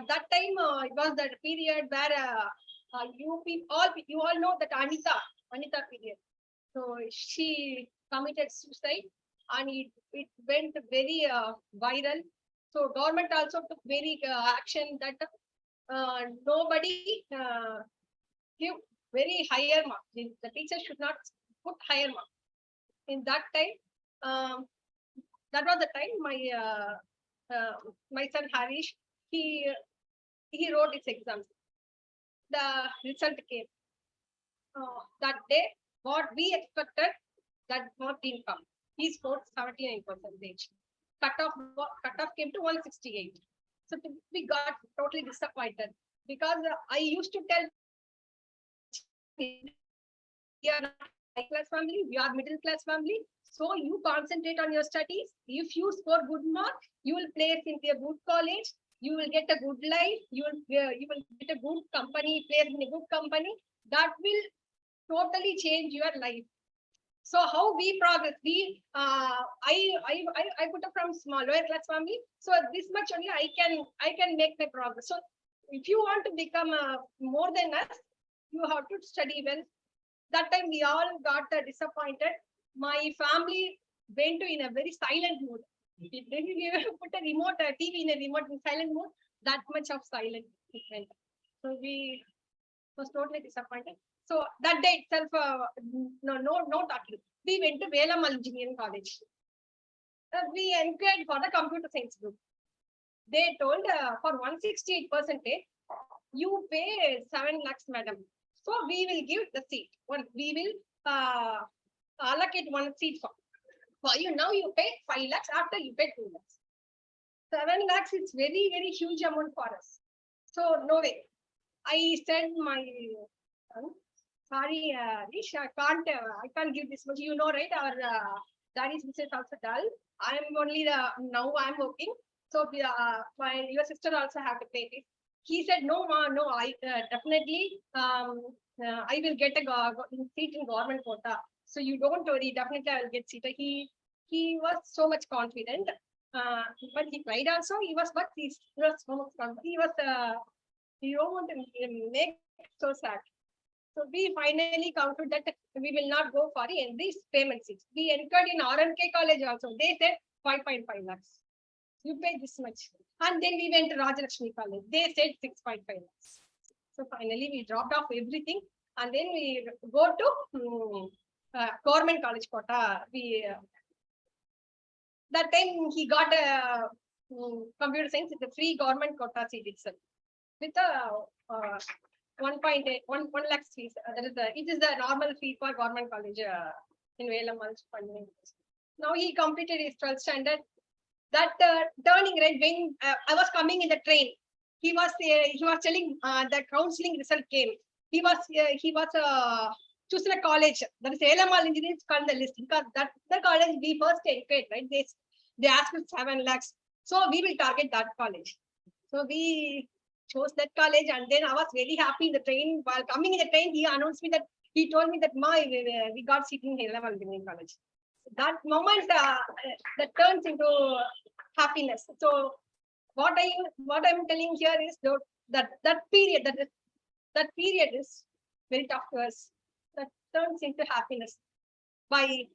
That time it was that period where you all know that Anita period. So she committed suicide, and it went very viral. So government also took very action that nobody give very higher mark. The teacher should not put higher mark. In that time, that was the time my son Harish, he wrote his exams. The result came. That day, what we expected, that not didn't come. He scored 79%. Cutoff came to 168. So we got totally disappointed, because I used to tell, we are not high class family, we are middle class family. So you concentrate on your studies. If you score good mark, you will place into a good college. You will get a good life. You will get a good company, place in a good company. That will totally change your life. So how we progress? I put up from small lower class family. So this much only I can make my progress. So if you want to become more than us, you have to study well. That time we all got disappointed. My family went in a very silent mood. If we put a remote TV in a remote in silent mode, that much of silence it went. So we was totally disappointed. So that day itself, no talking. We went to Velamal Engineering College. we inquired for the computer science group. They told for 168%, you pay 7 lakhs, madam. So we will give the seat. We will allocate one seat for you. Now you pay 5 lakhs after you pay 2 lakhs. 7 lakhs is very, very huge amount for us. So no way. I said my son, sorry, Rish, I can't give this much. You know, right? Our daddy's business also dull. I'm only now I'm working. So your sister also have to pay it. He said, no, ma, no, I definitely I will get a seat in government quota. So you don't worry, definitely I will get seat. He was so much confident. But he cried also. He was so much confident. He don't want to make so sad. So we finally concluded that we will not go for these payment seats. We entered in RMK college also. They said 5.5 lakhs. You pay this much. And then we went to Rajalakshmi college. They said 6.5 lakhs. So finally we dropped off everything. And then we go to government college quota. That time he got a computer science with the free government quota seat itself. With a 1.8, 1 lakh fees. It is the normal fee for government college in Velam. Now he completed his 12th standard. That turning right when I was coming in the train, he was telling the counseling result came. He was choosing a college. That is ALMR engineers called the list because that the college we first entered, right? They asked for 7 lakhs. So we will target that college. So we chose that college, and then I was very happy in the train. While coming in the train, he announced me that he told me that we got seat in ALMR engineering college. That moment that turns into happiness. So what I'm telling here is that period is very tough to us. That turns into happiness by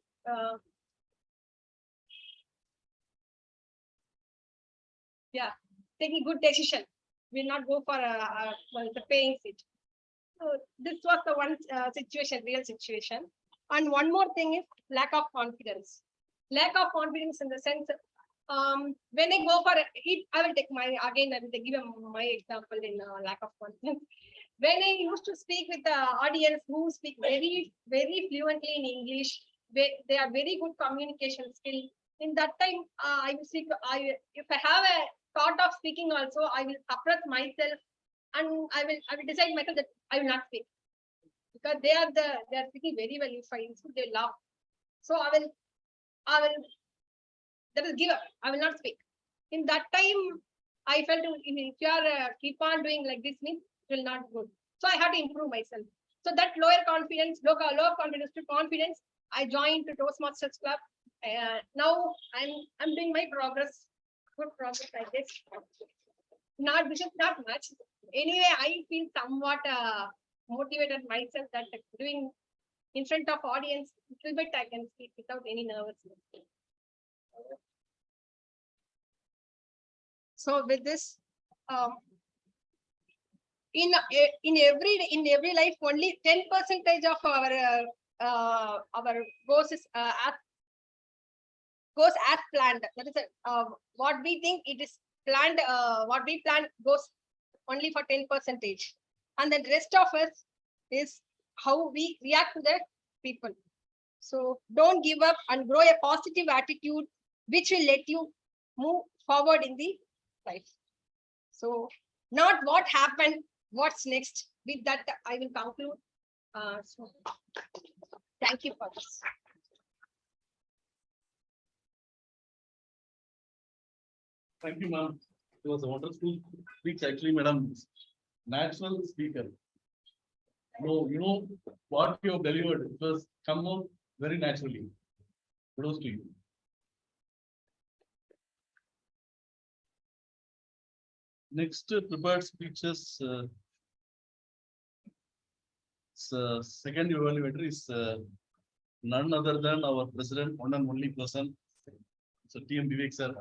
taking good decision. Will not go for the paying seat. So this was the one situation, real situation. And one more thing is lack of confidence. Lack of confidence in the sense, when I go for it, I will take I will give my example in lack of confidence. When I used to speak with the audience who speak very, very fluently in English, they are very good communication skill. In that time, I will speak. If I have a thought of speaking also, I will suppress myself, and I will decide myself that I will not speak because they are speaking very well. If I insult, they laugh. So I will that is give up. I will not speak. In that time, I felt if you are keep on doing like this means it will not good. So I had to improve myself. So that lower confidence, lower confidence to confidence, I joined to Toastmasters Club. Now I'm doing my progress, good progress like this. Not much. Anyway, I feel somewhat motivated myself that doing in front of audience, little bit I can speak without any nervousness. So with this, in every life, only 10% of our goes is goes as planned. That is what we think it is planned. What we plan goes only for 10%, and the rest of us is how we react to the people. So don't give up and grow a positive attitude, which will let you move forward in the life. So not what happened, what's next. With that, I will conclude. So thank you for this. Thank you, ma'am. It was a wonderful speech, actually, madam. Natural speaker. No, you know what you have delivered. It was come out very naturally. Kudos to you. Next prepared speeches. Second evaluator is none other than our president, one and only person. So TM Vivek sir.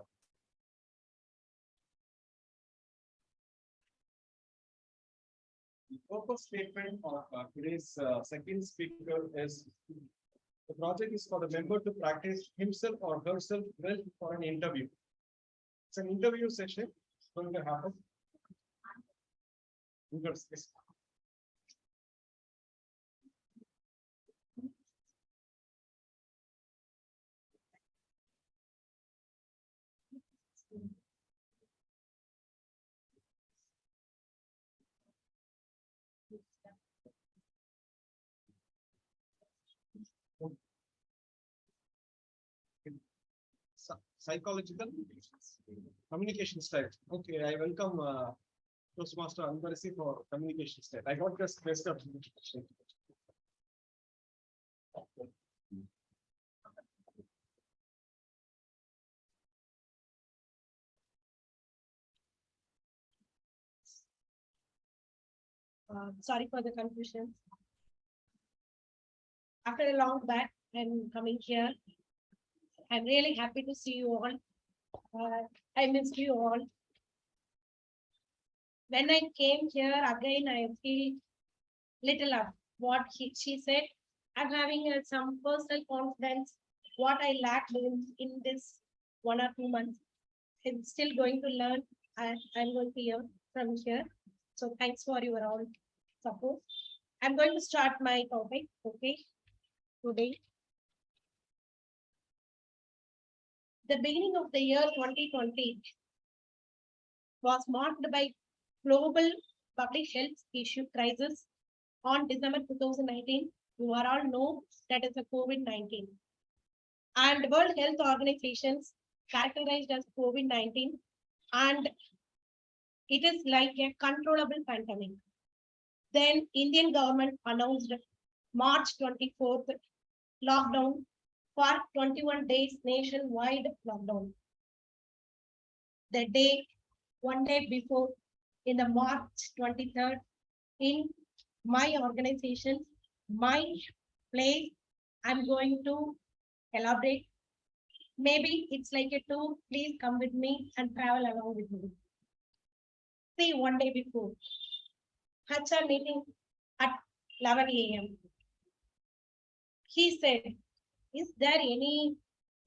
The purpose statement of today's second speaker is The project is for the member to practice himself or herself well for an interview. It's an interview session going to happen. Yes. Psychological communication style. Okay, I welcome Toastmaster Ambattur for communication style. I got just messed up. Sorry for the confusion. After a long back, I'm coming here. I'm really happy to see you all. I missed you all. When I came here again, I feel little up what she said. I'm having some personal confidence. What I lacked in this 1 or 2 months. I'm still going to learn. I'm going to hear from here. So thanks for your all support. I'm going to start my topic, okay, today. The beginning of the year 2020 was marked by global public health issue crisis on December 2019. You are all know that is a COVID-19. And World Health Organizations characterized as COVID-19, and it is like a controllable pandemic. Then Indian government announced March 24th lockdown for 21 days nationwide lockdown. The day, 1 day before, in the March 23rd, in my organization, my place, I'm going to elaborate. Maybe it's like a tour. Please come with me and travel along with me. See, 1 day before, HR meeting at 11 a.m. He said, is there any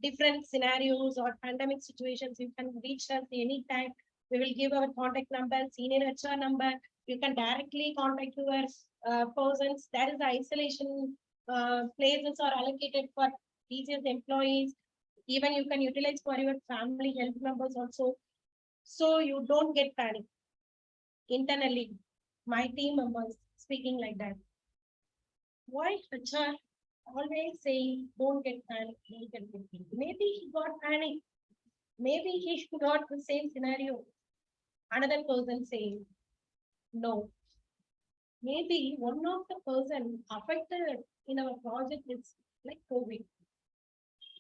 different scenarios or pandemic situations? You can reach us anytime. We will give our contact number, senior HR number. You can directly contact your persons. There is isolation places are allocated for TCS employees. Even you can utilize for your family health members also. So you don't get panic. Internally, my team members speaking like that. Why HR always saying don't get panic, don't get panic? Maybe he got panic. Maybe he got the same scenario. Another person saying no. Maybe one of the person affected in our project is like COVID.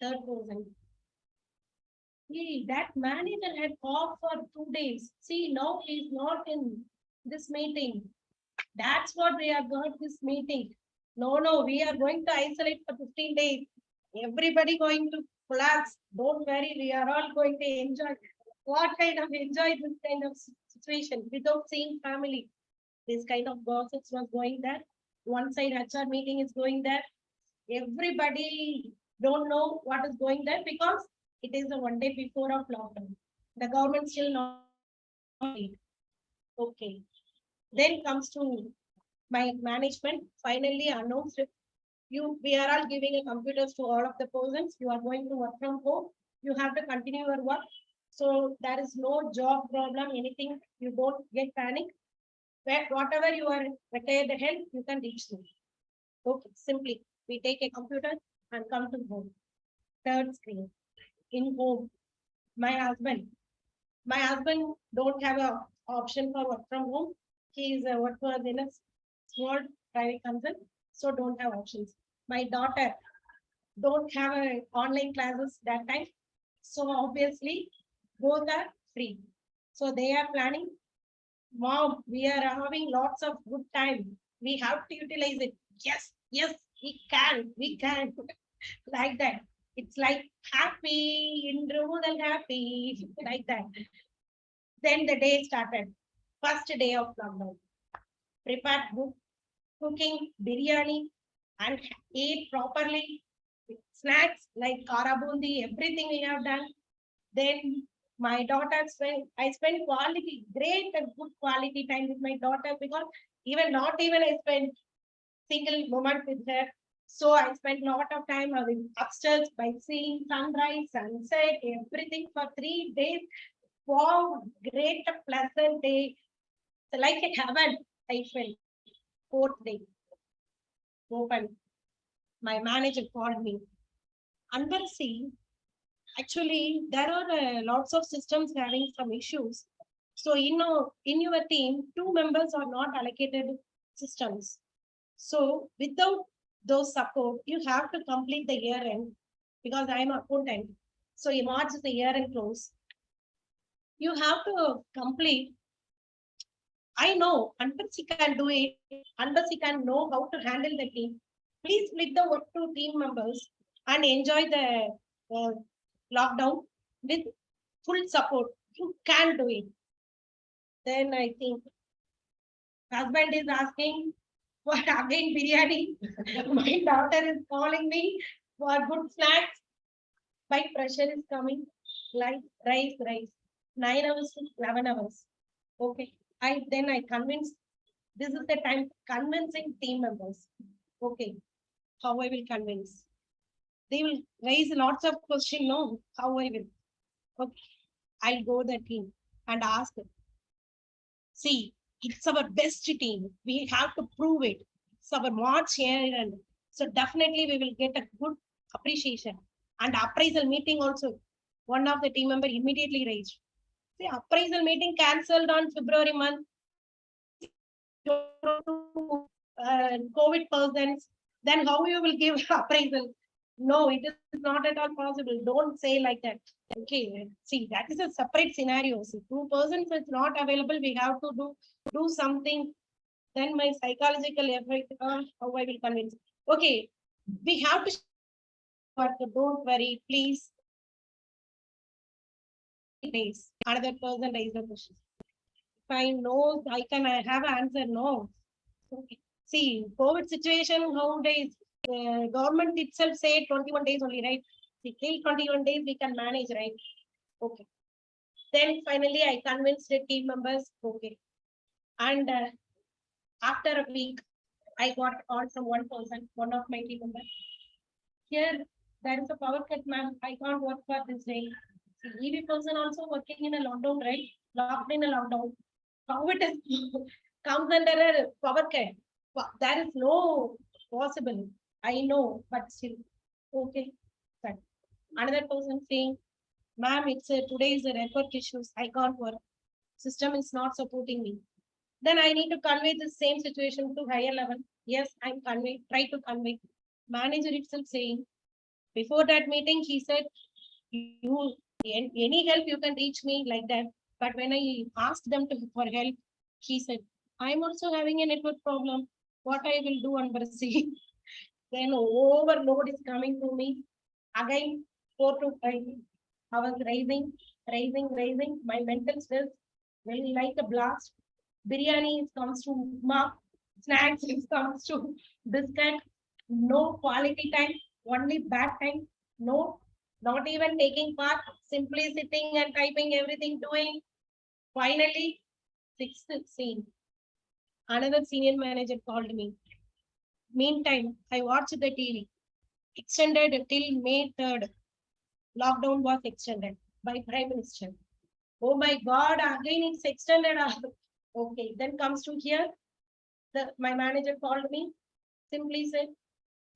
Third person. That manager had off for 2 days. See, now he's not in this meeting. That's what we are going this meeting. No, we are going to isolate for 15 days. Everybody going to collapse. Don't worry, we are all going to enjoy. What kind of enjoy this kind of situation without seeing family? This kind of gossips was going there. One side HR meeting is going there. Everybody don't know what is going there because it is a 1 day before of lockdown. The government still not. Okay. Then comes to my management finally announced we are all giving a computers to all of the persons. You are going to work from home. You have to continue your work. So there is no job problem, anything. You don't get panic. Whatever you are required help, you can reach me. Okay, simply we take a computer and come to home. Third screen. In home, my husband don't have a option for work from home. He is a worker in a small private concern, so don't have options. My daughter don't have a online classes that time, so obviously both are free. So they are planning, mom, we are having lots of good time. We have to utilize it. Yes, we can. Like that. It's like happy, in rural happy, like that. Then the day started. First day of lockdown. Prepared cooking biryani and ate properly. snacks like kara bundi, everything we have done. Then my daughter I spent quality, great and good quality time with my daughter because not even I spent single moment with her. So I spent a lot of time upstairs by seeing sunrise, sunset, everything for 3 days. Wow, great, pleasant day. So like a heaven, I felt. Fourth day, open. My manager called me. Under sea, actually, there are lots of systems having some issues. So, in your team, 2 members are not allocated systems. So, without those support, you have to complete the year end because I am accountant. So, March is the year end close. You have to complete. I know, unless he can do it, unless he can know how to handle the team. Please split the work to team members and enjoy the lockdown with full support. You can do it. Then I think husband is asking for again biryani. My daughter is calling me for good snacks. My pressure is coming like rice. 9 hours to 11 hours. Okay. I convince this is the time convincing team members. Okay. How I will convince? They will raise lots of questions. No, how I will. Okay. I'll go the team and ask them. See, it's our best team. We have to prove it. It's our March year, and so definitely we will get a good appreciation. And appraisal meeting also. One of the team member immediately raised. See, appraisal meeting cancelled on February month. COVID persons, then how you will give appraisal? No, it is not at all possible. Don't say like that. Okay, see, that is a separate scenario. See, 2 persons is not available. We have to do something. Then my psychological effect, how I will convince. Okay, we have to. But don't worry, please. Days. Another person raised the question. If I know, I can have an answer. No. Okay. See, COVID situation, how days? Government itself say 21 days only, right? See, till 21 days we can manage, right? Okay. Then finally, I convinced the team members. Okay. And after a week, I got call from one person, one of my team members. Here, there is a power cut, ma'am. I can't work for this day. See, EV person also working in a lockdown, right? Locked in a lockdown. How it is comes under a power cut? There is no possible. I know, but still, okay. But another person saying, ma'am, it's today is a network issues. I can't work. System is not supporting me. Then I need to convey the same situation to higher level. Yes, I'm try to convey. Manager itself saying, before that meeting, he said, you any help you can reach me like that. But when I asked them for help, he said, I'm also having a network problem. What I will do on Barsi? Then overload is coming to me. Again, 4 to 5 hours rising. My mental stress will like a blast. Biryani comes to upma. Snacks comes to biscuit. No quality time, only bad time. No, not even taking part, simply sitting and typing everything, doing. Finally, 6th scene. Another senior manager called me. Meantime, I watched the TV. Extended till May 3rd. Lockdown was extended by Prime Minister. Oh my God, again it's extended. Okay, then comes to here. My manager called me. Simply said,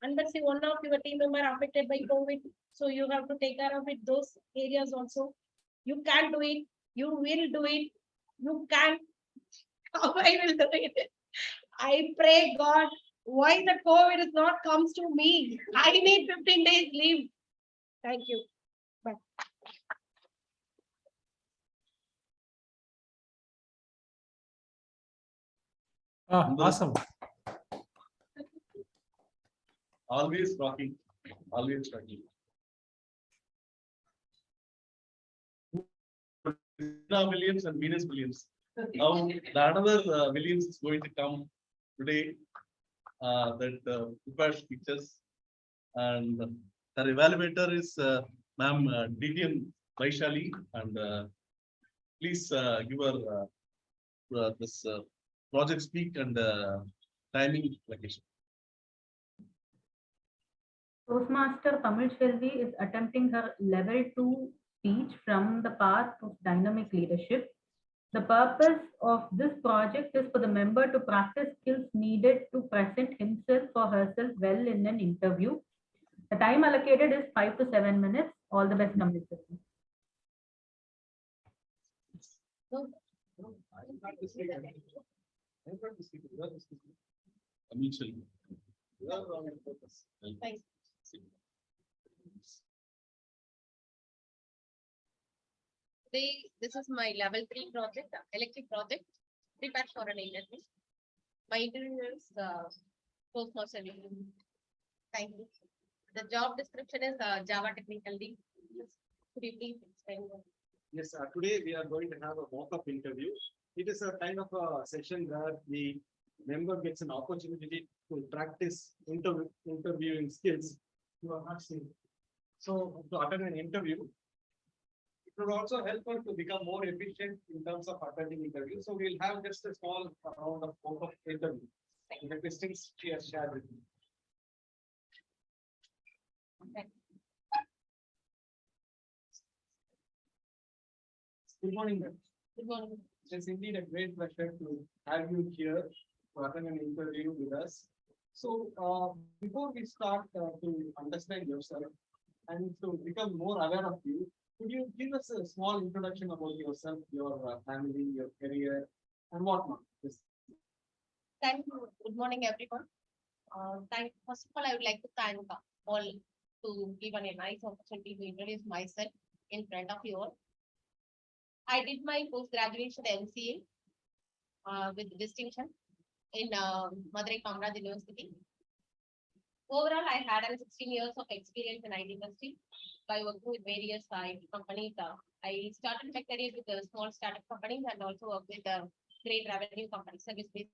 unless one of your team member affected by COVID, so you have to take care of it, those areas also. You can do it. You will do it. You can. How I will do it? I pray God, why the COVID is not comes to me? I need 15 days leave. Thank you. Bye. Awesome. Always rocking. Always rocking. Williams and Venus Williams. Now the another Williams is going to come today. That prepares pictures, and The evaluator is ma'am DTM Vaishali, and please give her this project speak and timing location. Toastmaster Kamil Shelvi is attempting her level 2 speech from the path of dynamic leadership. The purpose of this project is for the member to practice skills needed to present himself or herself well in an interview. The time allocated is 5 to 7 minutes. All the best, Kamil Shelvi. I'm not the speaker. I'm not the speaker. You are the speaker. Kamil Shelvi. You are wrong on purpose. Thanks. This is my level 3 project, electric project, prepared for an interview. My interview is Toastmaster. Thank you. The job description is Java technical lead. Could you please explain that? Yes, today we are going to have a mock-up interview. It is a kind of a session where the member gets an opportunity to practice interviewing skills you are not seeing. So to attend an interview, it will also help us to become more efficient in terms of attending interviews. So we'll have just a small round of mock-up interview. The questions she has shared with me. Okay. Good morning, ma'am. Good morning. It's indeed a great pleasure to have you here to attend an interview with us. So, before we start to understand yourself and to become more aware of you, could you give us a small introduction about yourself, your family, your career, and whatnot? Yes. Thank you. Good morning, everyone. First of all, I would like to thank all to given a nice opportunity to introduce myself in front of you all. I did my post-graduation MCA with distinction in Madurai Comrade University. Overall, I had 16 years of experience in IT industry by working with various IT companies. I started my career with small startup companies and also worked with great revenue companies, service based,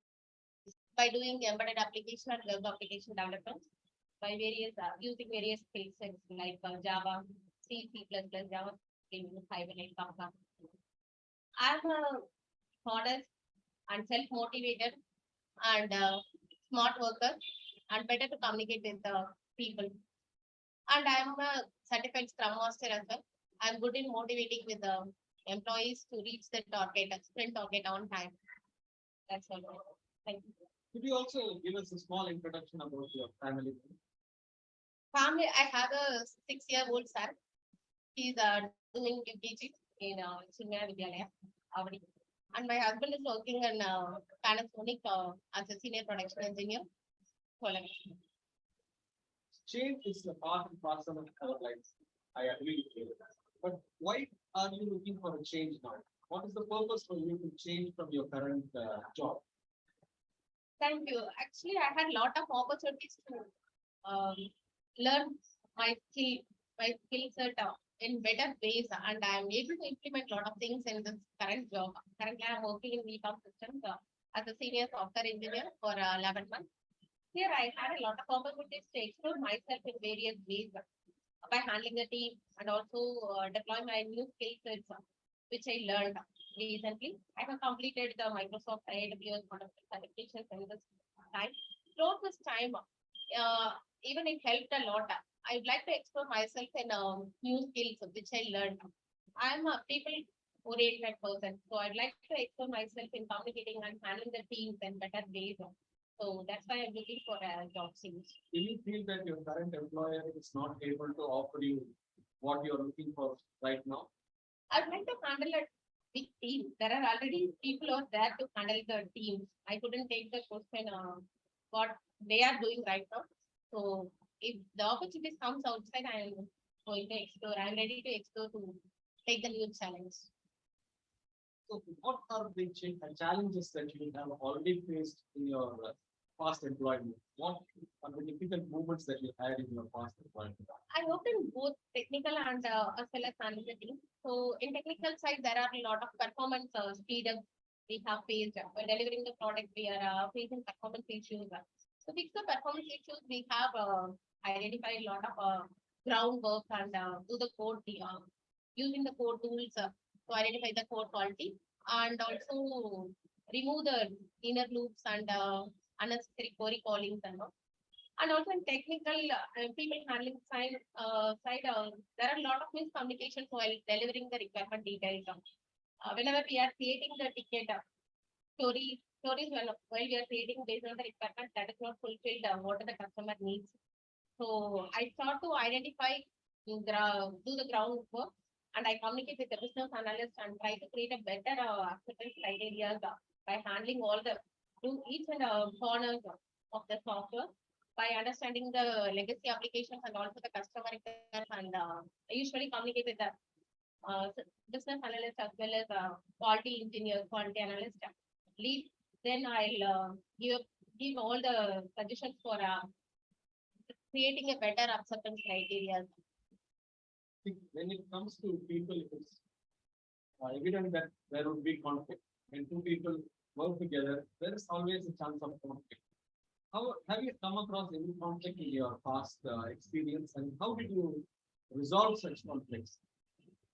by doing embedded application and web application development by various using various skill sets like Java, C, C++, Java, Hibernate, Kafka. I'm a modest and self-motivated and smart worker and better to communicate with the people. And I'm a certified Scrum Master as well. I'm good in motivating with the employees to reach the target, sprint target on time. That's all. Thank you. Could you also give us a small introduction about your family? Family, I have a 6-year-old son. He's doing UKG in Sunya Vidyalaya, Avadi. And my husband is working in Panasonic as a senior production engineer. Change is the part and parcel of our lives. I agree with you. But why are you looking for a change now? What is the purpose for you to change from your current job? Thank you. Actually, I had a lot of opportunities to learn my skill set in better ways, and I am able to implement a lot of things in this current job. Currently, I am working in VTOP systems as a senior software engineer for 11 months. Here, I had a lot of opportunities to explore myself in various ways by handling the team and also deploying my new skill sets, which I learned recently. I have completed the Microsoft AWS certifications in this time. Throughout this time, even it helped a lot. I would like to explore myself in new skills which I learned. I'm a people-oriented person, so I'd like to explore myself in communicating and handling the teams in better ways. So that's why I'm looking for a job change. Do you feel that your current employer is not able to offer you what you're looking for right now? I'd like to handle a big team. There are already people out there to handle the team. I couldn't take the question what they are doing right now. So if the opportunity comes outside, I am going to explore. I'm ready to explore to take the new challenge. So what are the challenges that you have already faced in your past employment? What are the difficult moments that you had in your past employment? I worked in both technical and as well as analytics. So in technical side, there are a lot of performance speed up we have faced when delivering the product. We are facing performance issues. To fix the performance issues, we have identified a lot of groundwork and do the code, using the code tools to identify the code quality and also remove the inner loops and unnecessary query callings and all. And also in technical people handling side, there are a lot of miscommunications while delivering the requirement details. Whenever we are creating the ticket stories while we are creating based on the requirement that is not fulfilled what the customer needs. So I start to identify, do the groundwork, and I communicate with the business analyst and try to create a better acceptance criteria by handling all the do each and corners of the software by understanding the legacy applications and also the customer requirements. And I usually communicate with the business analyst as well as quality engineer, quality analyst lead. Then I'll give all the suggestions for creating a better acceptance criteria. think when it comes to people, it is evident that there would be conflict. When two people work together, there is always a chance of conflict. How have you come across any conflict in your past experience, and how did you resolve such conflicts?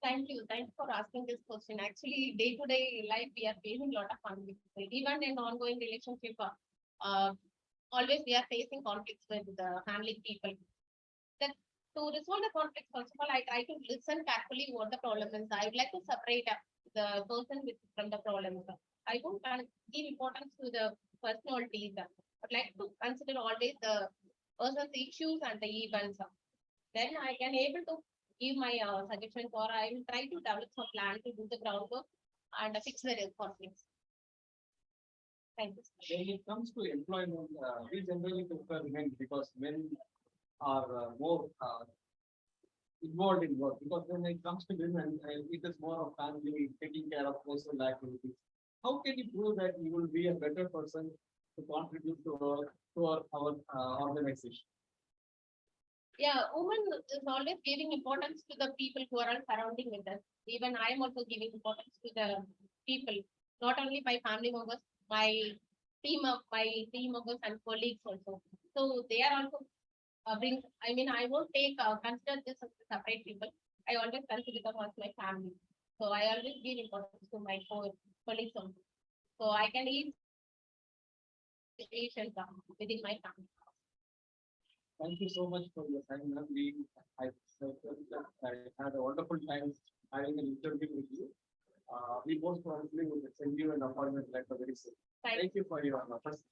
Thank you. Thanks for asking this question. Actually, day-to-day life, we are facing a lot of conflicts. Even in ongoing relationship, always we are facing conflicts with handling people. That to resolve the conflict, first of all, I try to listen carefully what the problem is. I would like to separate the person from the problem. I don't give importance to the personalities. I would like to consider always the person's issues and the events. Then I can able to give my suggestions, or I will try to develop some plan to do the groundwork and fix the conflicts. Thank you. When it comes to employment, we generally prefer men because men are more involved in work. Because when it comes to women, it is more of family, taking care of personal activities. How can you prove that you will be a better person to contribute to our organization? Yeah, women is always giving importance to the people who are surrounding with us. Even I am also giving importance to the people, not only my family members, my team members and colleagues also. So they are also bring. I mean, I won't take consider this as separate people. I always consider them as my family. So I always give importance to my colleagues also. So I can eat relations within my family. Thank you so much for your time. Ma'am. I had a wonderful time having an interview with you. We most probably will send you an appointment letter very soon. Thank you for your first.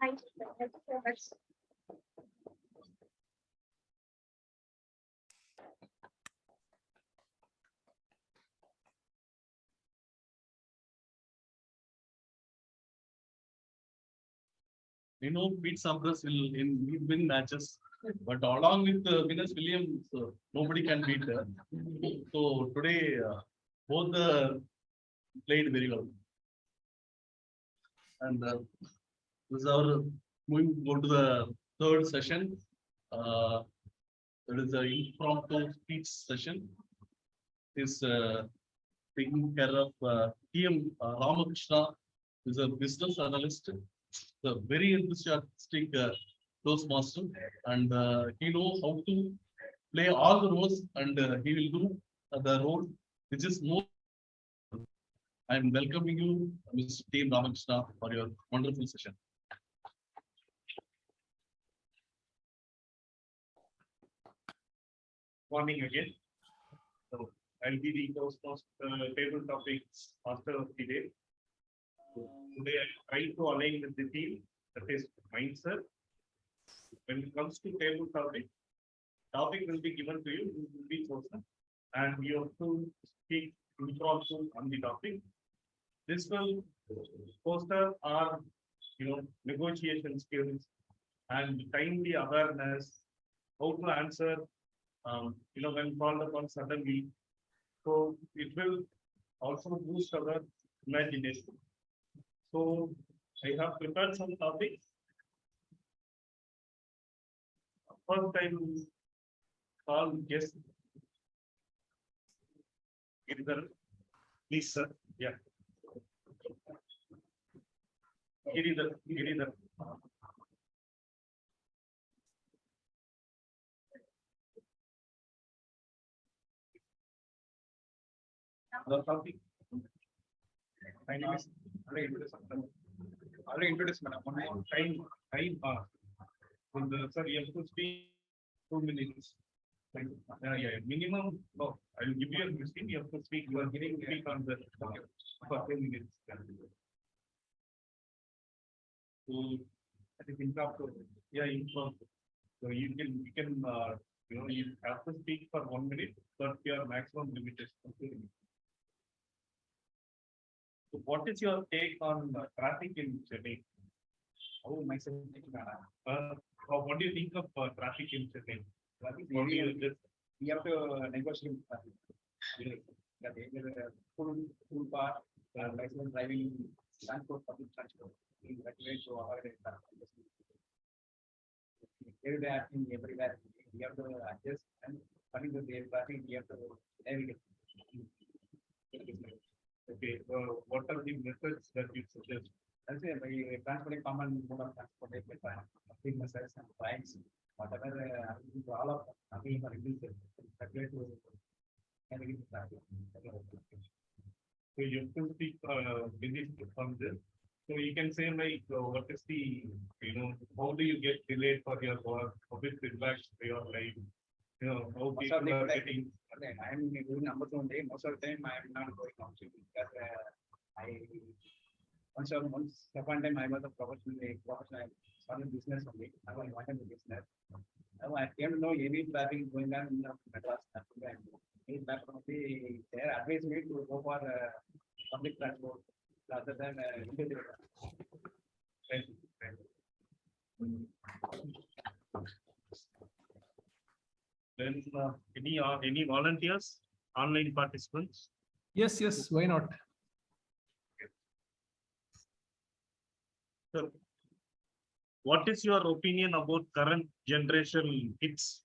Thank you. Thank you so much. You know, Pete Sampras will win matches, but along with Venus Williams, nobody can beat her. So today, both played very well. And this is our moving go to the third session. That is the impromptu speech session. Is taking care of TM Ramakrishna, who is a business analyst, a very enthusiastic Toastmaster, and he knows how to play all the roles, and he will do the role which is more. I'm welcoming you, Mr. T. Ramakrishna, for your wonderful session. Morning again. So I'll be the Toastmaster table topics master of the day. So today I try to align with the team, that is mindset. When it comes to table topic will be given to you, you will be chosen, and you have to speak impromptu on the topic. This will foster our negotiation skills and timely awareness, how to answer when called upon suddenly. So it will also boost our imagination. So I have prepared some topics. First, I will call guest. Giridhar, please, sir. Yeah. Giridhar. Other topic. My name is already introduced, madam. One more time. Sir, you have to speak 2 minutes. Yeah, minimum. No, I will give you a question. You have to speak. You are giving speak on the for 2 minutes. So I think impromptu. Yeah, impromptu. So you can you have to speak for 1 minute, but your maximum limit is 2 minutes. So what is your take on traffic in Chennai? Oh, myself. What do you think of traffic in Chennai? Traffic What do you area, just we have to negotiate with traffic. That there is a full bar, license driving, transport, public transport. In that way to avoid traffic. Everywhere acting, everywhere, we have to adjust and coming to the traffic, we have to navigate. okay? What are the methods that you suggest? I'll say by transporting common mode of transportation, big buses and bikes, whatever, all of nothing for reduce it. That way to navigate the traffic. So you have to speak busy from this. So you can say like what is the how do you get delayed for your work? How it impacts your life? How Most of people are the getting. I am doing number one day. Most of the time I am not going out because once upon a time I was a professional started business only. Now I wanted the business. Now I came to know any traffic going on in Madras. Any traffic only there advise me to go for public transport rather than individual. Then any volunteers, online participants? Yes, yes, why not? So, what is your opinion about current generation kids?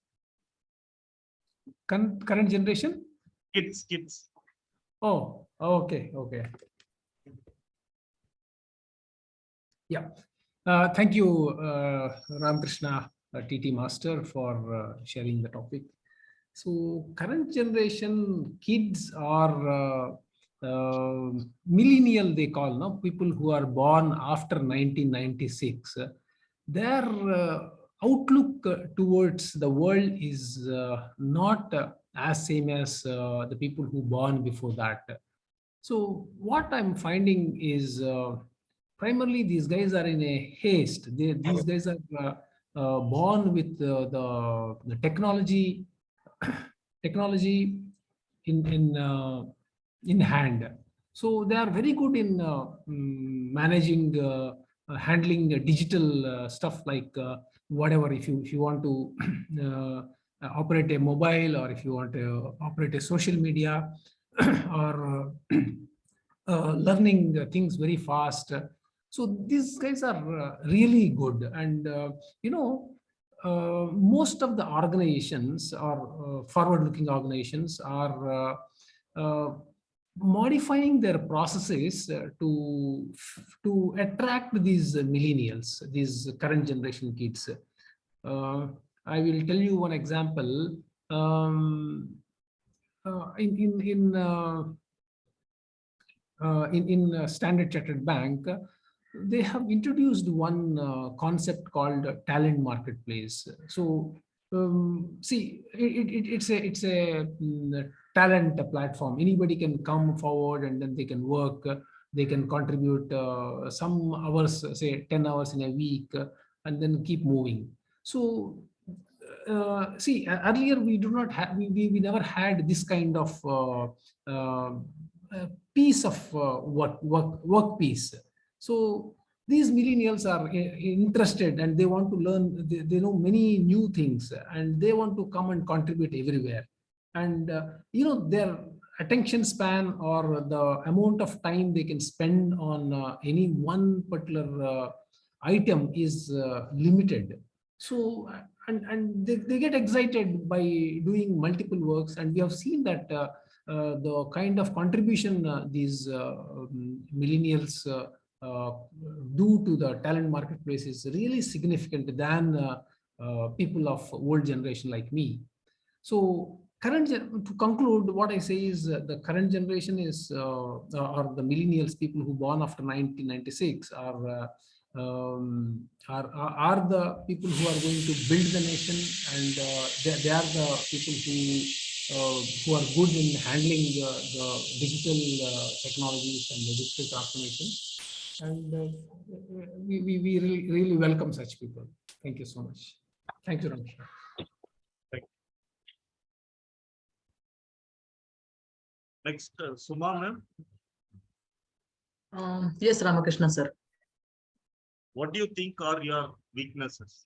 Current generation? Kids. Oh, okay. Yeah. Thank you, Ramakrishna, TT Master, for sharing the topic. So current generation kids are millennial, they call, no? People who are born after 1996. Their outlook towards the world is not as same as the people who born before that. So what I'm finding is primarily these guys are in a haste. These guys are born with the technology in hand. So they are very good in managing, handling digital stuff like whatever. If you want to operate a mobile, or if you want to operate a social media, or learning things very fast. So these guys are really good, and most of the organizations, or forward-looking organizations, are modifying their processes to attract these millennials, these current generation kids. I will tell you one example. In Standard Chartered Bank, they have introduced one concept called talent marketplace. So see, it's a talent platform. Anybody can come forward and then they can work. They can contribute some hours, say 10 hours in a week, and then keep moving. So see, earlier we do not have, we never had this kind of piece of work piece. So these millennials are interested, and they want to learn. They know many new things, and they want to come and contribute everywhere. And their attention span, or the amount of time they can spend on any one particular item is limited. So and they get excited by doing multiple works, and we have seen that the kind of contribution these millennials do to the talent marketplace is really significant than people of old generation like me. So to conclude, what I say is the current generation is, or the millennials, people who born after 1996 are the people who are going to build the nation, and they are the people who are good in handling the digital technologies and the digital transformation. And we really welcome such people. Thank you so much. Thank you, Ramesh. Next, Suma ma'am, Yes, Ramakrishna sir. what do you think are your weaknesses?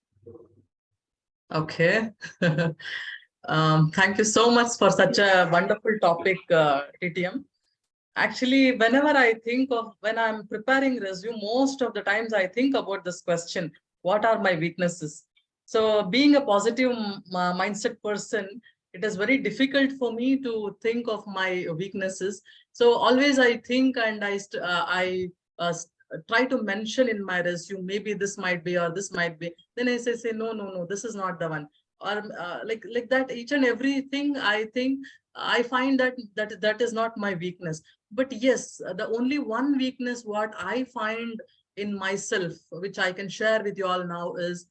Okay. Thank you so much for such a wonderful topic, TTM. Actually, whenever I think of when I'm preparing resume, most of the times I think about this question: what are my weaknesses? So, being a positive mindset person, it is very difficult for me to think of my weaknesses. So, always I think and I try to mention in my resume, maybe this might be or this might be. Then I say no, this is not the one. Or like that, each and everything I think I find that is not my weakness. But yes, the only one weakness what I find in myself, which I can share with you all now, is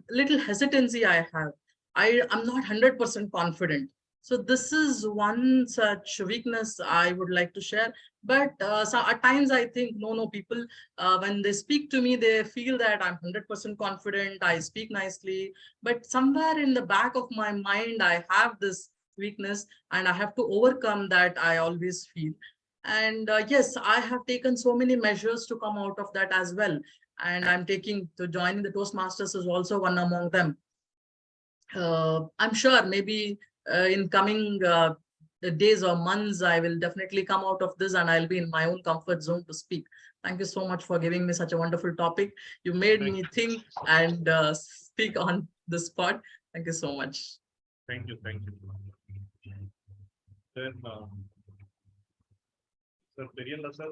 little hesitancy I have. I'm not 100% confident. So this is one such weakness I would like to share. But so at times I think, no, people, when they speak to me, they feel that I'm 100% confident, I speak nicely. But somewhere in the back of my mind, I have this weakness and I have to overcome that, I always feel. And yes, I have taken so many measures to come out of that as well. And I'm taking to joining the Toastmasters is also one among them. I'm sure maybe in coming days or months, I will definitely come out of this and I'll be in my own comfort zone to speak. Thank you so much for giving me such a wonderful topic. You made me think and speak on the spot. Thank you so much. Thank you. Then, Sir Periyalla sir,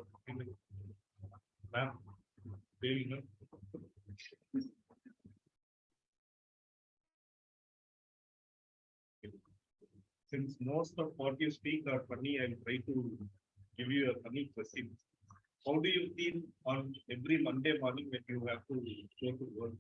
ma'am, Devi ma'am. Since most of what you speak are funny, I'll try to give you a funny question. How do you feel on every Monday morning when you have to go to work?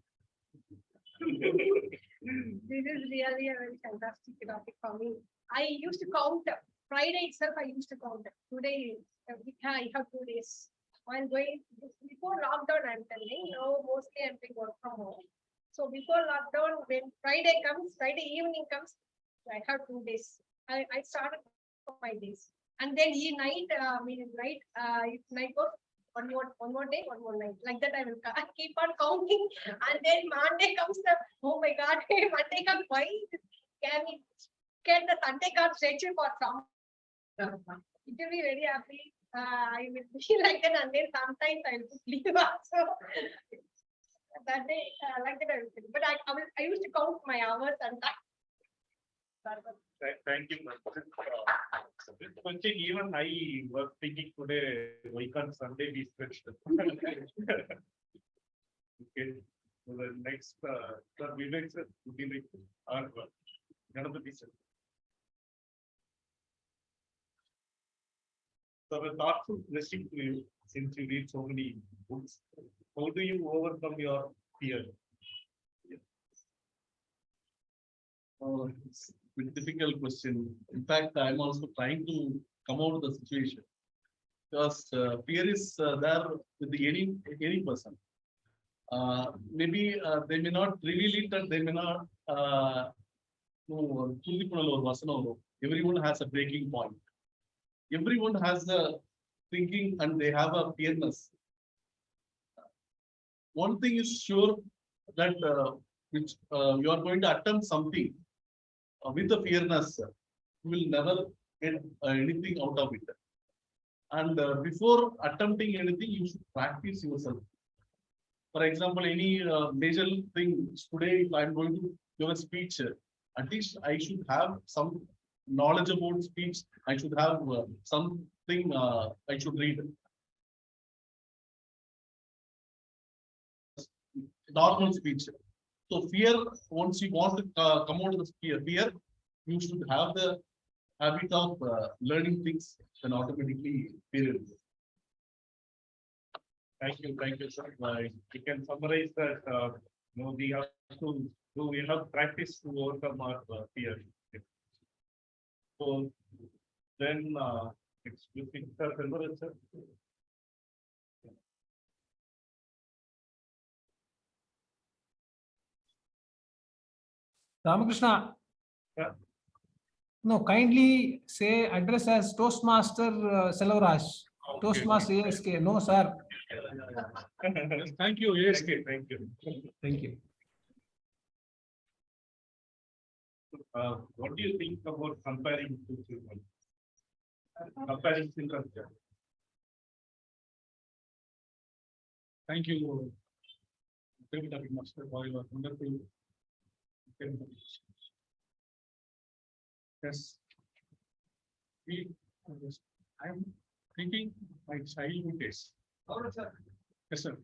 This is really a very fantastic topic for me. I used to count Friday itself. I used to count today. I have 2 days. While going before lockdown, I'm telling. Now mostly I'm doing work from home. So before lockdown, when Friday comes, Friday evening comes, I have 2 days. I started 5 days, and then night, if night goes, one more day, one more night. Like that, I will keep on counting, and then Monday comes. Oh my God, Monday comes. Why can the Sunday come schedule for some? It will be very happy. I will be like that, and then sometimes I will leave also. That day, like that, I will. But I used to count my hours and that. Thank you, ma'am. This question, even I was thinking today, why can't Sunday be stretched? Okay. So the next, Sir Vivek sir, would you like to, or Ganapati sir? So a thoughtful question to you, since you read so many books, how do you overcome your fear? Oh, it's a difficult question. In fact, I'm also trying to come out of the situation because fear is there with any person. Maybe they may not reveal it, and they may not. Everyone has a breaking point. Everyone has a thinking, and they have a fearness. One thing is sure that which you are going to attempt something with the fearness, you will never get anything out of it. And before attempting anything, you should practice yourself. For example, any major thing today, if I'm going to give a speech, at least I should have some knowledge about speech. I should have something I should read. Normal speech. So fear, once you want to come out of the fear, you should have the habit of learning things, then automatically experience. Thank you, sir. We can summarize that, we have to do, we have practice to overcome our fear. So then, excuse me, sir, sir. Ramakrishna. Yeah. No, kindly say address as Toastmaster Selvaraj. Okay. Toastmaster ASK. No, sir. Thank you, ASK. Thank you. Thank you. What do you think about comparing two children? Comparing children. Thank you, Master, for your wonderful. Yes. I'm thinking my childhood days. Yes, sir.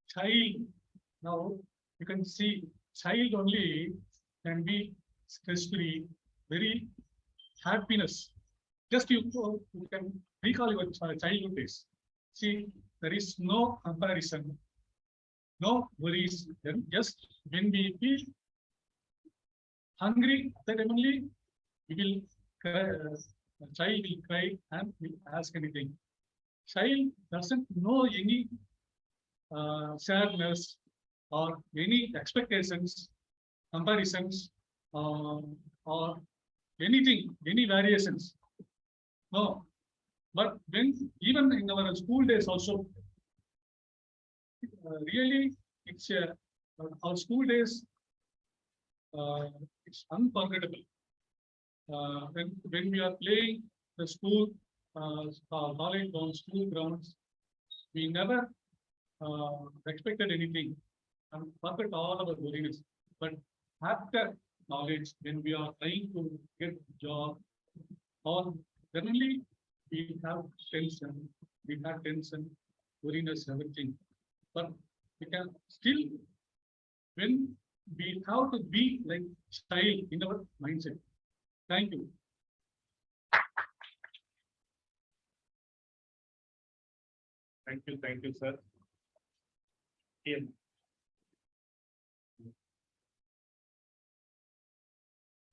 Child, now you can see child only can be stress-free, very happiness. Just you can recall your childhood days. See, there is no comparison, no worries. Then just when we feel hungry, then only we will cry, child will cry and will ask anything. Child doesn't know any sadness or any expectations, comparisons, or anything, any variations. No, but when even in our school days also, really, it's our school days. It's unforgettable. When we are playing the school, college grounds, school grounds, we never expected anything and forget all our worries. But after knowledge, when we are trying to get job, or generally we have tension, worriness, everything. But we can still, when we have to be like child in our mindset. Thank you. Thank you, sir. Ian.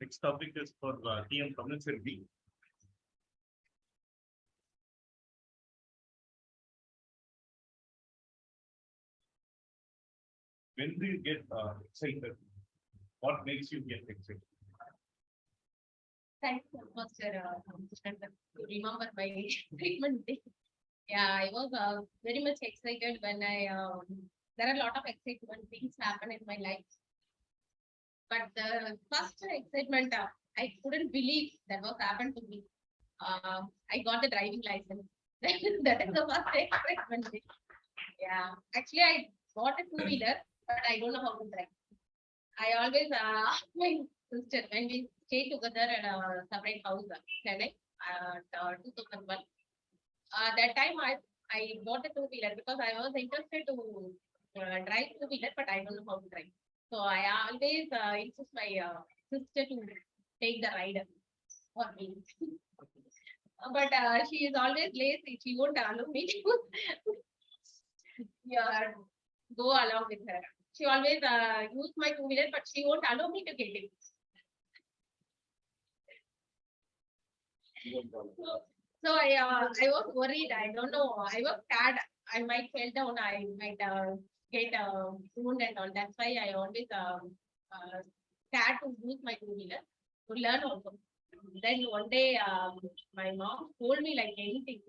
Next topic is for TM Community. When do you get excited? What makes you get excited? Thank you, Master, to remember my treatment day. Yeah, I was very much excited when there are a lot of excitement things happen in my life. But the first excitement, I couldn't believe that was happened to me. I got the driving license. That is the first excitement. Yeah, actually, I bought a two-wheeler, but I don't know how to drive. I always my sister, when we stay together at a separate house, Chennai, 2001. That time I bought a two-wheeler because I was interested to drive two-wheeler, but I don't know how to drive. So I always insist my sister to take the ride for me. But she is always lazy. She won't allow me to yeah, go along with her. She always use my two-wheeler, but she won't allow me to get it. So I was worried. I don't know. I was scared. I might fall down. I might get wound and all. That's why I always scared to use my two-wheeler to learn also. Then one day my mom told me like anything.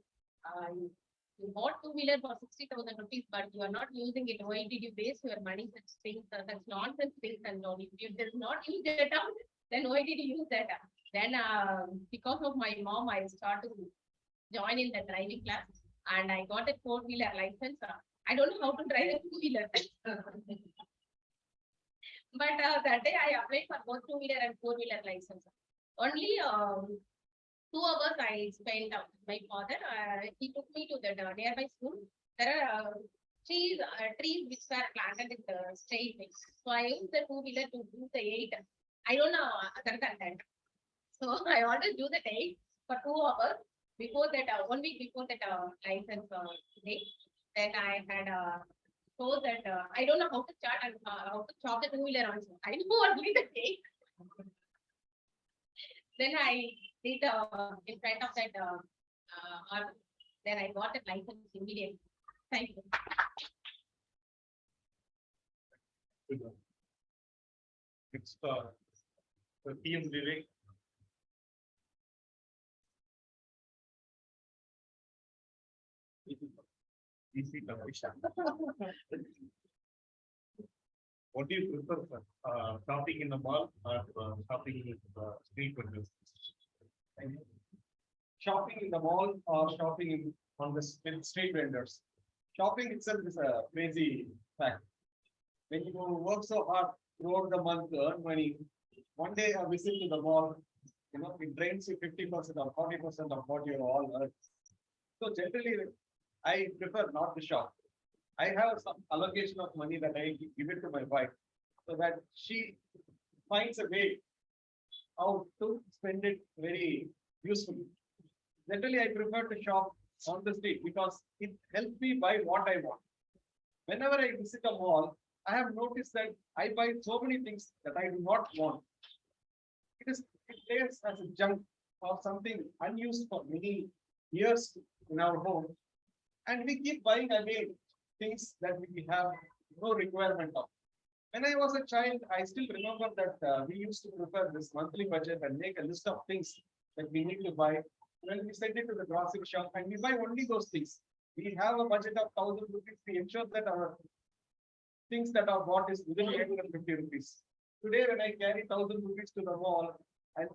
You bought two-wheeler for 60,000 rupees, but you are not using it. Why did you waste your money such things, such nonsense things and all? If you did not use that, then why did you use that? Then because of my mom, I started to join in the driving class and I got a four-wheeler license. I don't know how to drive a two-wheeler. But that day I applied for both two-wheeler and four-wheeler license. Only 2 hours I spent out with my father. He took me to the nearby school. There are trees which were planted in the straight way. So I used the two-wheeler to do the 8. I don't know other than that. So I always do the 8 for 2 hours before that, 1 week before that license day. Then I had so that I don't know how to start and how to chop the two-wheeler also. I know only the 8. Then I did in front of that then I got the license immediately. Thank you. It's the PM Vivek. Easy Tavisha. What do you prefer, sir? Shopping in the mall or shopping with street vendors? Shopping in the mall or shopping on the street vendors. Shopping itself is a crazy fact. When you work so hard throughout the month to earn money, one day a visit to the mall, it drains you 50% or 40% of what you all earn. So generally, I prefer not to shop. I have some allocation of money that I give it to my wife so that she finds a way how to spend it very usefully. Generally, I prefer to shop on the street because it helps me buy what I want. Whenever I visit a mall, I have noticed that I buy so many things that I do not want. It plays as a junk or something unused for many years in our home. And we keep buying again things that we have no requirement of. When I was a child, I still remember that we used to prepare this monthly budget and make a list of things that we need to buy. When we send it to the grocery shop and we buy only those things. We have a budget of 1,000 rupees. We ensure that our things that are bought is within 850 rupees. Today, when I carry 1,000 rupees to the mall, I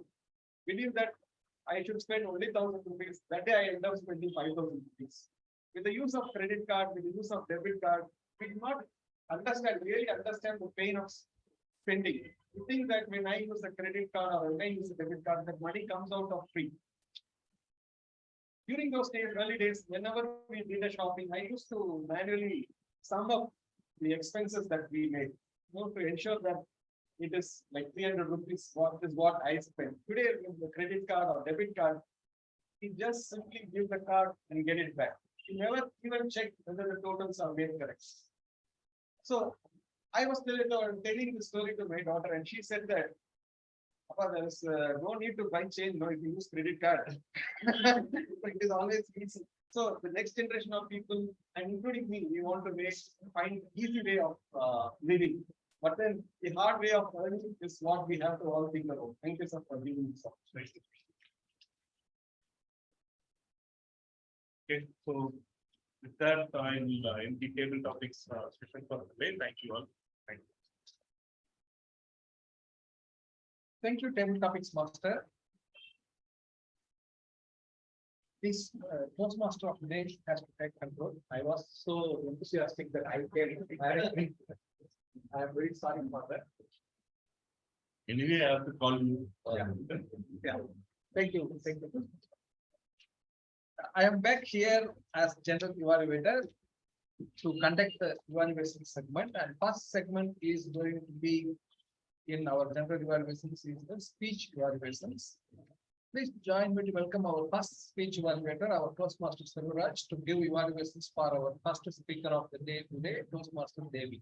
believe that I should spend only 1,000 rupees. That day, I end up spending 5,000 rupees. With the use of credit card, with the use of debit card, we do not really understand the pain of spending. We think that when I use a credit card or when I use a debit card, that money comes out of free. During those days, early days, whenever we did a shopping, I used to manually sum up the expenses that we made, to ensure that it is like 300 rupees. What I spent today with the credit card or debit card. You just simply give the card and get it back. You never even check whether the totals are made correct. So I was telling the story to my daughter, and she said that, Papa, there is no need to buy change. No, if you use credit card, it is always easy. So the next generation of people, and including me, we want to find easy way of living. But then the hard way of earning is what we have to all think about. Thank you, sir, for giving this opportunity. Okay, so with that, I will end the table topics session for today. Thank you all. Thank you. Thank you, table topics master. This Toastmaster of the day has to take control. I was so enthusiastic that I came. I am very sorry for that. Anyway, I have to call you. Yeah. Thank you. Thank you. I am back here as general evaluator to conduct the evaluation segment, and first segment is going to be in our general evaluations is the speech evaluations. Please join me to welcome our first speech evaluator, our Toastmaster Selvaraj, to give evaluations for our first speaker of the day today, Toastmaster Devi.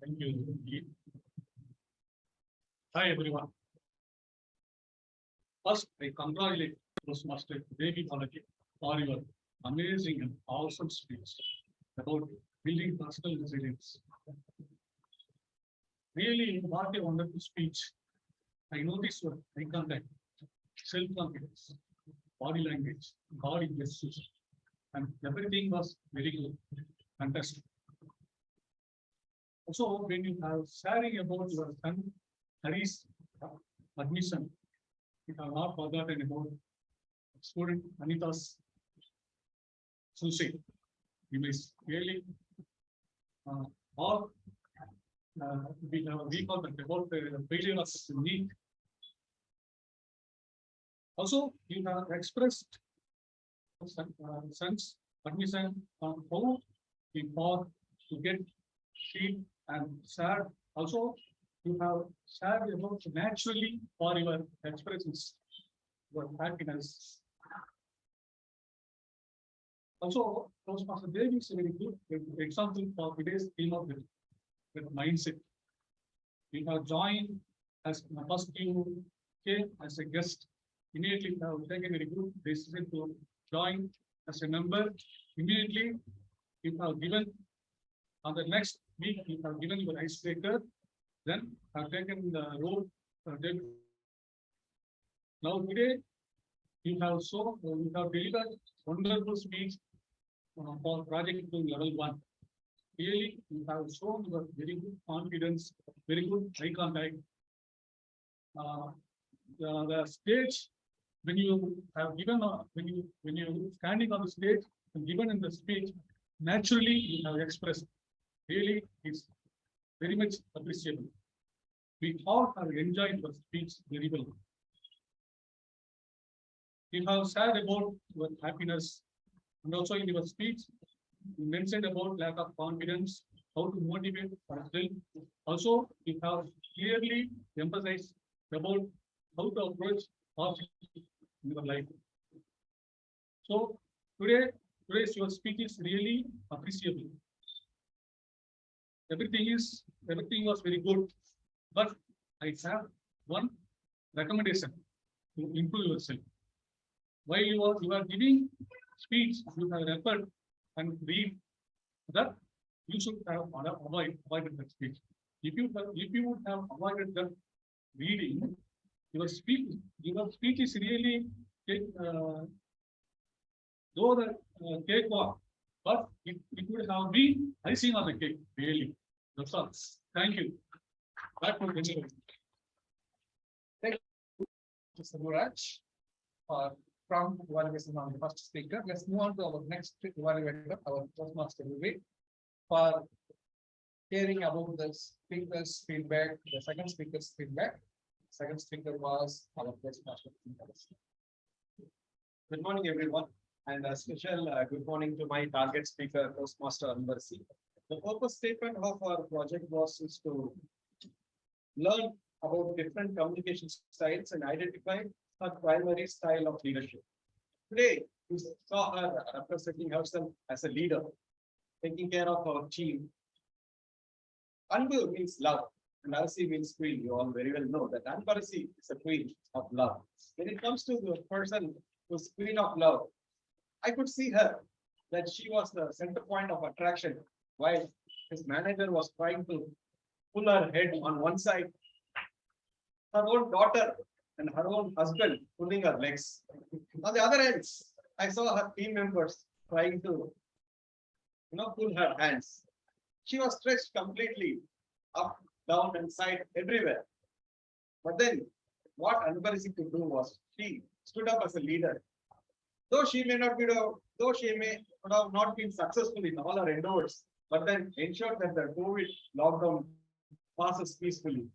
Thank you. Hi, everyone. First, I congratulate Toastmaster Devi for your amazing and awesome speech about building personal resilience. Really, what a wonderful speech. I noticed your eye contact, self-confidence, body language, body gestures, and everything was very good. Fantastic. Also, when you are sharing about your son, Hari's admission, you have not forgotten about student Anita's suicide. You may really all we have recall that about the failure of the need. Also, you have expressed sense permission on how we want to get sheet and shared. Also, you have shared about naturally for your expressions, your happiness. Also, Toastmaster Devi is a very good example for today's theme of with mindset. You have joined as first you came as a guest. Immediately you have taken a very good decision to join as a member. Immediately you have given on the next week you have given your icebreaker. Then have taken the role. Now today you have delivered wonderful speech for project to level 1. Really, you have shown your very good confidence, very good eye contact. The stage when you have given when you standing on the stage and given in the speech, naturally you have expressed. Really, it's very much appreciable. We all have enjoyed the speech very well. You have shared about your happiness, and also in your speech, you mentioned about lack of confidence, how to motivate ourselves. Also, you have clearly emphasized about how to approach obstacles in your life. So today's your speech is really appreciable. Everything was very good, but I have one recommendation to improve yourself. While you are giving speech, you have referred and read that you should have avoided that speech. If you would have avoided that reading, your speech is really though the cakewalk, but it would have been icing on the cake, really. That's all. Thank you. Back to Mr. Muraj, from evaluation on the first speaker. Let's move on to our next evaluator, our Toastmaster Vivek, for hearing about the speaker's feedback, the second speaker's feedback. Second speaker was our Toastmaster. Good morning, everyone, and a special good morning to my target speaker, Toastmaster Ambattur. The purpose statement of our project was to learn about different communication styles and identify her primary style of leadership. Today, we saw her representing herself as a leader, taking care of our team. Anbu means love, and Arasi means queen. You all very well know that Anbarasi is a queen of love. When it comes to the person who's queen of love, I could see her that she was the center point of attraction while his manager was trying to pull her head on one side. Her own daughter and her own husband pulling her legs. On the other end, I saw her team members trying to, pull her hands. She was stretched completely up, down, and side everywhere. But then, what Anbarasi could do was she stood up as a leader. Though she may have not been successful in all her endeavors, but then ensured that the COVID lockdown passes peacefully.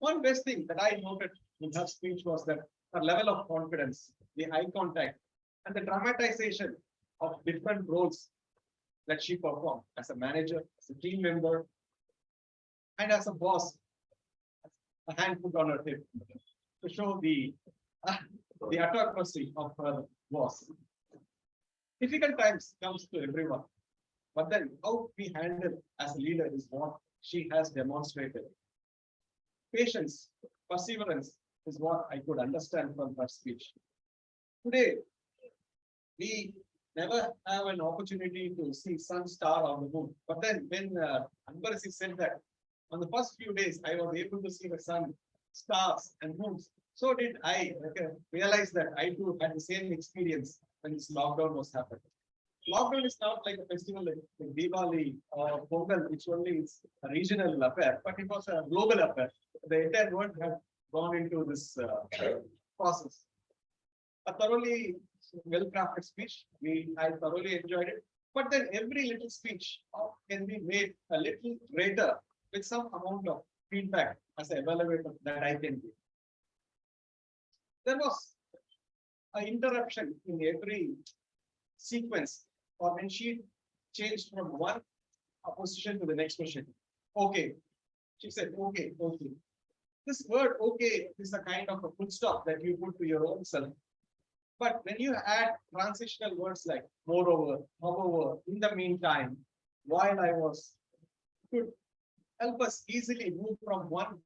One best thing that I noted in her speech was that her level of confidence, the eye contact, and the dramatization of different roles that she performed as a manager, as a team member, and as a boss, a hand put on her hip to show the autocracy of her boss. Difficult times comes to everyone, but then how we handle as a leader is what she has demonstrated. Patience, perseverance is what I could understand from her speech. Today, we never have an opportunity to see sun, star, or the moon. But then when Anbarasi said that, on the first few days, I was able to see the sun, stars, and moons. So did I realize that I too had the same experience when this lockdown was happening. Lockdown is not like a festival like Diwali or Pongal, which only is a regional affair, but it was a global affair. The entire world had gone into this process. A thoroughly well-crafted speech. I thoroughly enjoyed it. But then every little speech can be made a little greater with some amount of feedback as an evaluator that I can give. There was an interruption in every sequence or when she changed from one position to the next position. Okay. She said, okay, okay. This word okay is a kind of a full stop that you put to your own self. But when you add transitional words like moreover, however, in the meantime, while I was, could help us easily move from one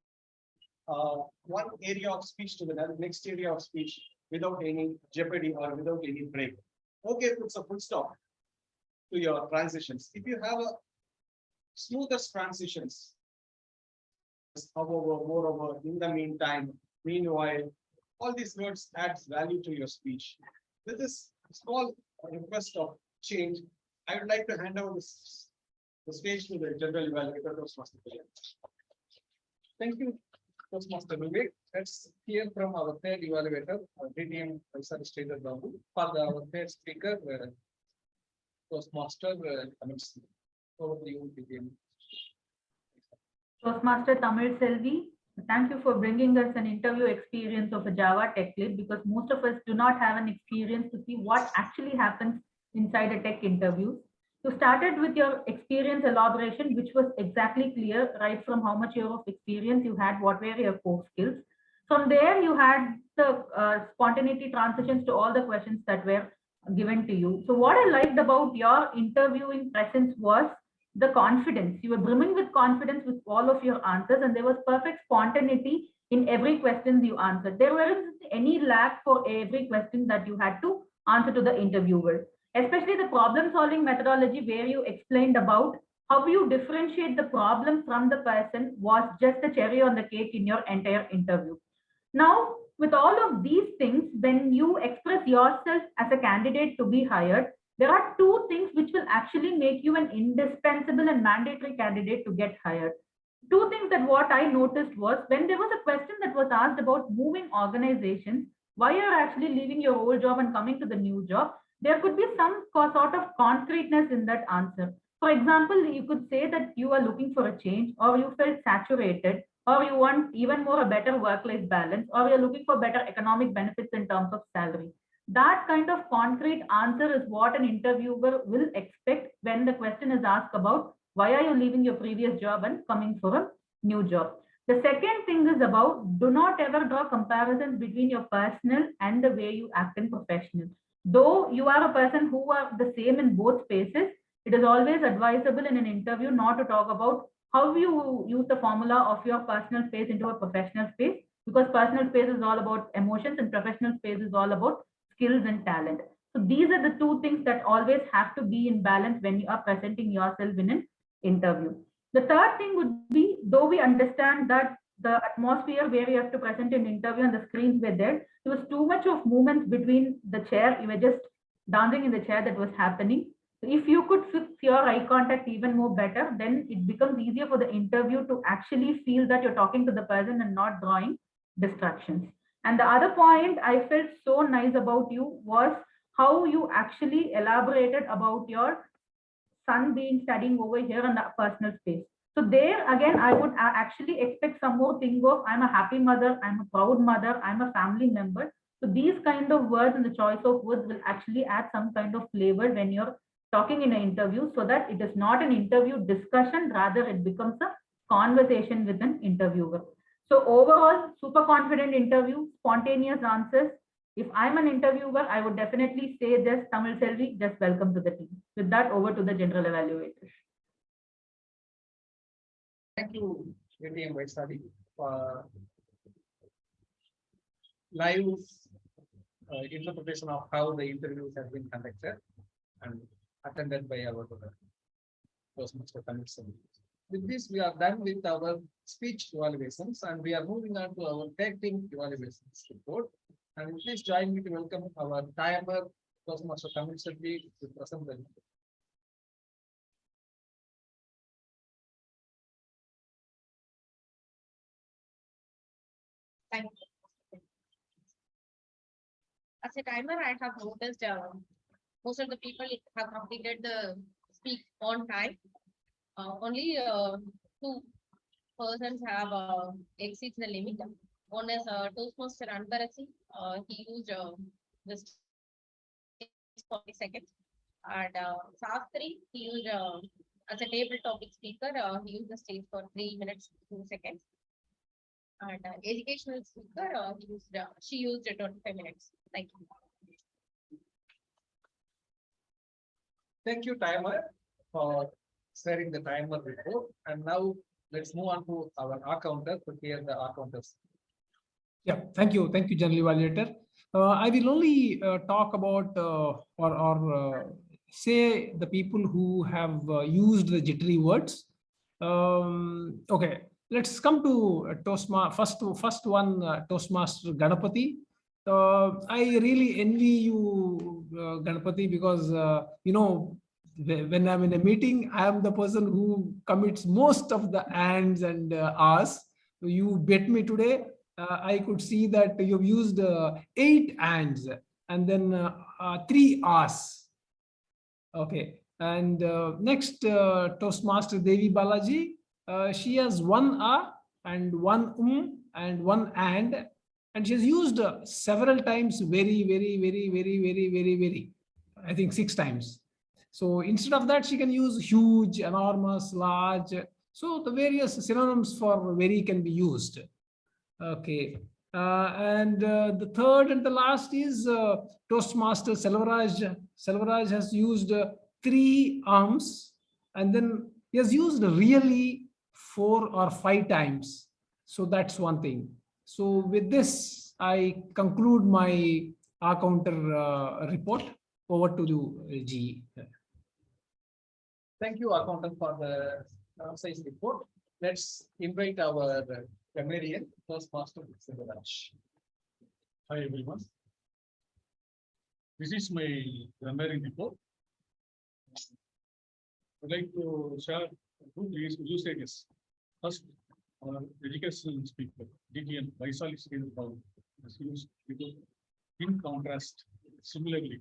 area of speech to the next area of speech without any jeopardy or without any break. Okay puts a full stop to your transitions. If you have a smoothest transitions, however, moreover, in the meantime, meanwhile, all these words adds value to your speech. With this small request of change, I would like to hand over the stage to the general evaluator, Toastmaster. Thank you, Toastmaster Vivek. Let's hear from our third evaluator, DTM Vice Chair Babu, for our third speaker, Toastmaster comments. Over to you, DTM. Toastmaster Tamil Selvi, thank you for bringing us an interview experience of a Java tech lead, because most of us do not have an experience to see what actually happens inside a tech interview. You started with your experience elaboration, which was exactly clear, right from how much year of experience you had, what were your core skills. From there, you had the spontaneity transitions to all the questions that were given to you. So what I liked about your interviewing presence was the confidence. You were brimming with confidence with all of your answers, and there was perfect spontaneity in every question you answered. There wasn't any lack for every question that you had to answer to the interviewer. Especially the problem solving methodology, where you explained about how you differentiate the problem from the person, was just the cherry on the cake in your entire interview. Now, with all of these things, when you express yourself as a candidate to be hired, there are two things which will actually make you an indispensable and mandatory candidate to get hired. Two things that what I noticed was, when there was a question that was asked about moving organizations, why you're actually leaving your old job and coming to the new job, there could be some sort of concreteness in that answer. For example, you could say that you are looking for a change, or you felt saturated, or you want even more a better work-life balance, or you're looking for better economic benefits in terms of salary. That kind of concrete answer is what an interviewer will expect when the question is asked about why are you leaving your previous job and coming for a new job. The second thing is about, do not ever draw comparisons between your personal and the way you act in professional. Though you are a person who are the same in both spaces, it is always advisable in an interview not to talk about how you use the formula of your personal space into a professional space, because personal space is all about emotions and professional space is all about skills and talent. So these are the two things that always have to be in balance when you are presenting yourself in an interview. The third thing would be, though we understand that the atmosphere where you have to present an interview and the screens were there was too much of movements between the chair, you were just dancing in the chair that was happening. So if you could fix your eye contact even more better, then it becomes easier for the interview to actually feel that you're talking to the person and not drawing distractions. And the other point I felt so nice about you was how you actually elaborated about your son being studying over here in the personal space. So there again, I would actually expect some more thing of, I'm a happy mother, I'm a proud mother, I'm a family member. So these kind of words and the choice of words will actually add some kind of flavor when you're talking in an interview, so that it is not an interview discussion, rather it becomes a conversation with an interviewer. So overall, super confident interview, spontaneous answers. If I'm an interviewer, I would definitely say this, Tamil Selvi, just welcome to the team. With that, over to the general evaluator. Thank you, DTM Vaisali, for live interpretation of how the interviews have been conducted and attended by our Toastmaster Tamil Selvi. With this, we are done with our speech evaluations, and we are moving on to our technical evaluations report. And please join me to welcome our timer, Toastmaster Tamil Selvi, to present the report. Thank you. As a timer, I have noticed most of the people have completed the speak on time. Only two persons have exceeds the limit. One is Toastmaster Anbarasi. He used this 40 seconds. And Sastri, he used as a table topic speaker, he used the stage for 3 minutes, 2 seconds. And educational speaker, she used 25 minutes. Thank you. Thank you, timer, for sharing the timer report. And now let's move on to our R counter to hear the R counters. Yeah, thank you, General Evaluator. I will only talk about or say the people who have used the jittery words. Okay, let's come to first one, Toastmaster Ganapati. I really envy you, Ganapati, because you know, when I'm in a meeting, I am the person who commits most of the ands and ahs. So you bet me today. I could see that you've used 8 ands and then 3 ahs. Okay, and next Toastmaster Devi Balaji, she has 1 ah and 1 and 1 and she has used several times very, I think 6 times. So instead of that, she can use huge, enormous, large. So the various synonyms for very can be used. Okay. And the third and the last is Toastmaster Selvaraj. Selvaraj has used 3 arms and then he has used really 4 or 5 times. So that's one thing. So with this, I conclude my R counter report. Over to you, G. Thank you, accountant, for the concise report. Let's invite our grammarian, Toastmaster Sivaraj. Hi, everyone. This is my grammarian report. I'd like to share 2 usages. First, educational speaker, DTN, Vaisali Scale is used in contrast. Similarly,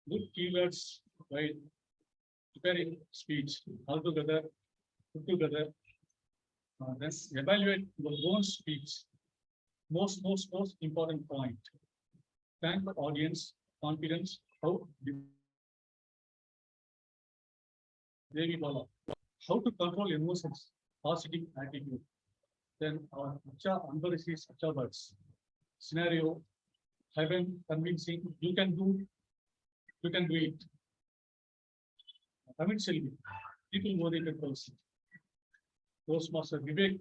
good keywords by preparing speech altogether, put together. Then evaluate your own speech. Most important point. Thank the audience, confidence, how how to control emotions, positive attitude. Then embarrassing words. Scenario, heaven convincing, you can do it. Amit Selvi, people motivated person. Toastmaster Vivek,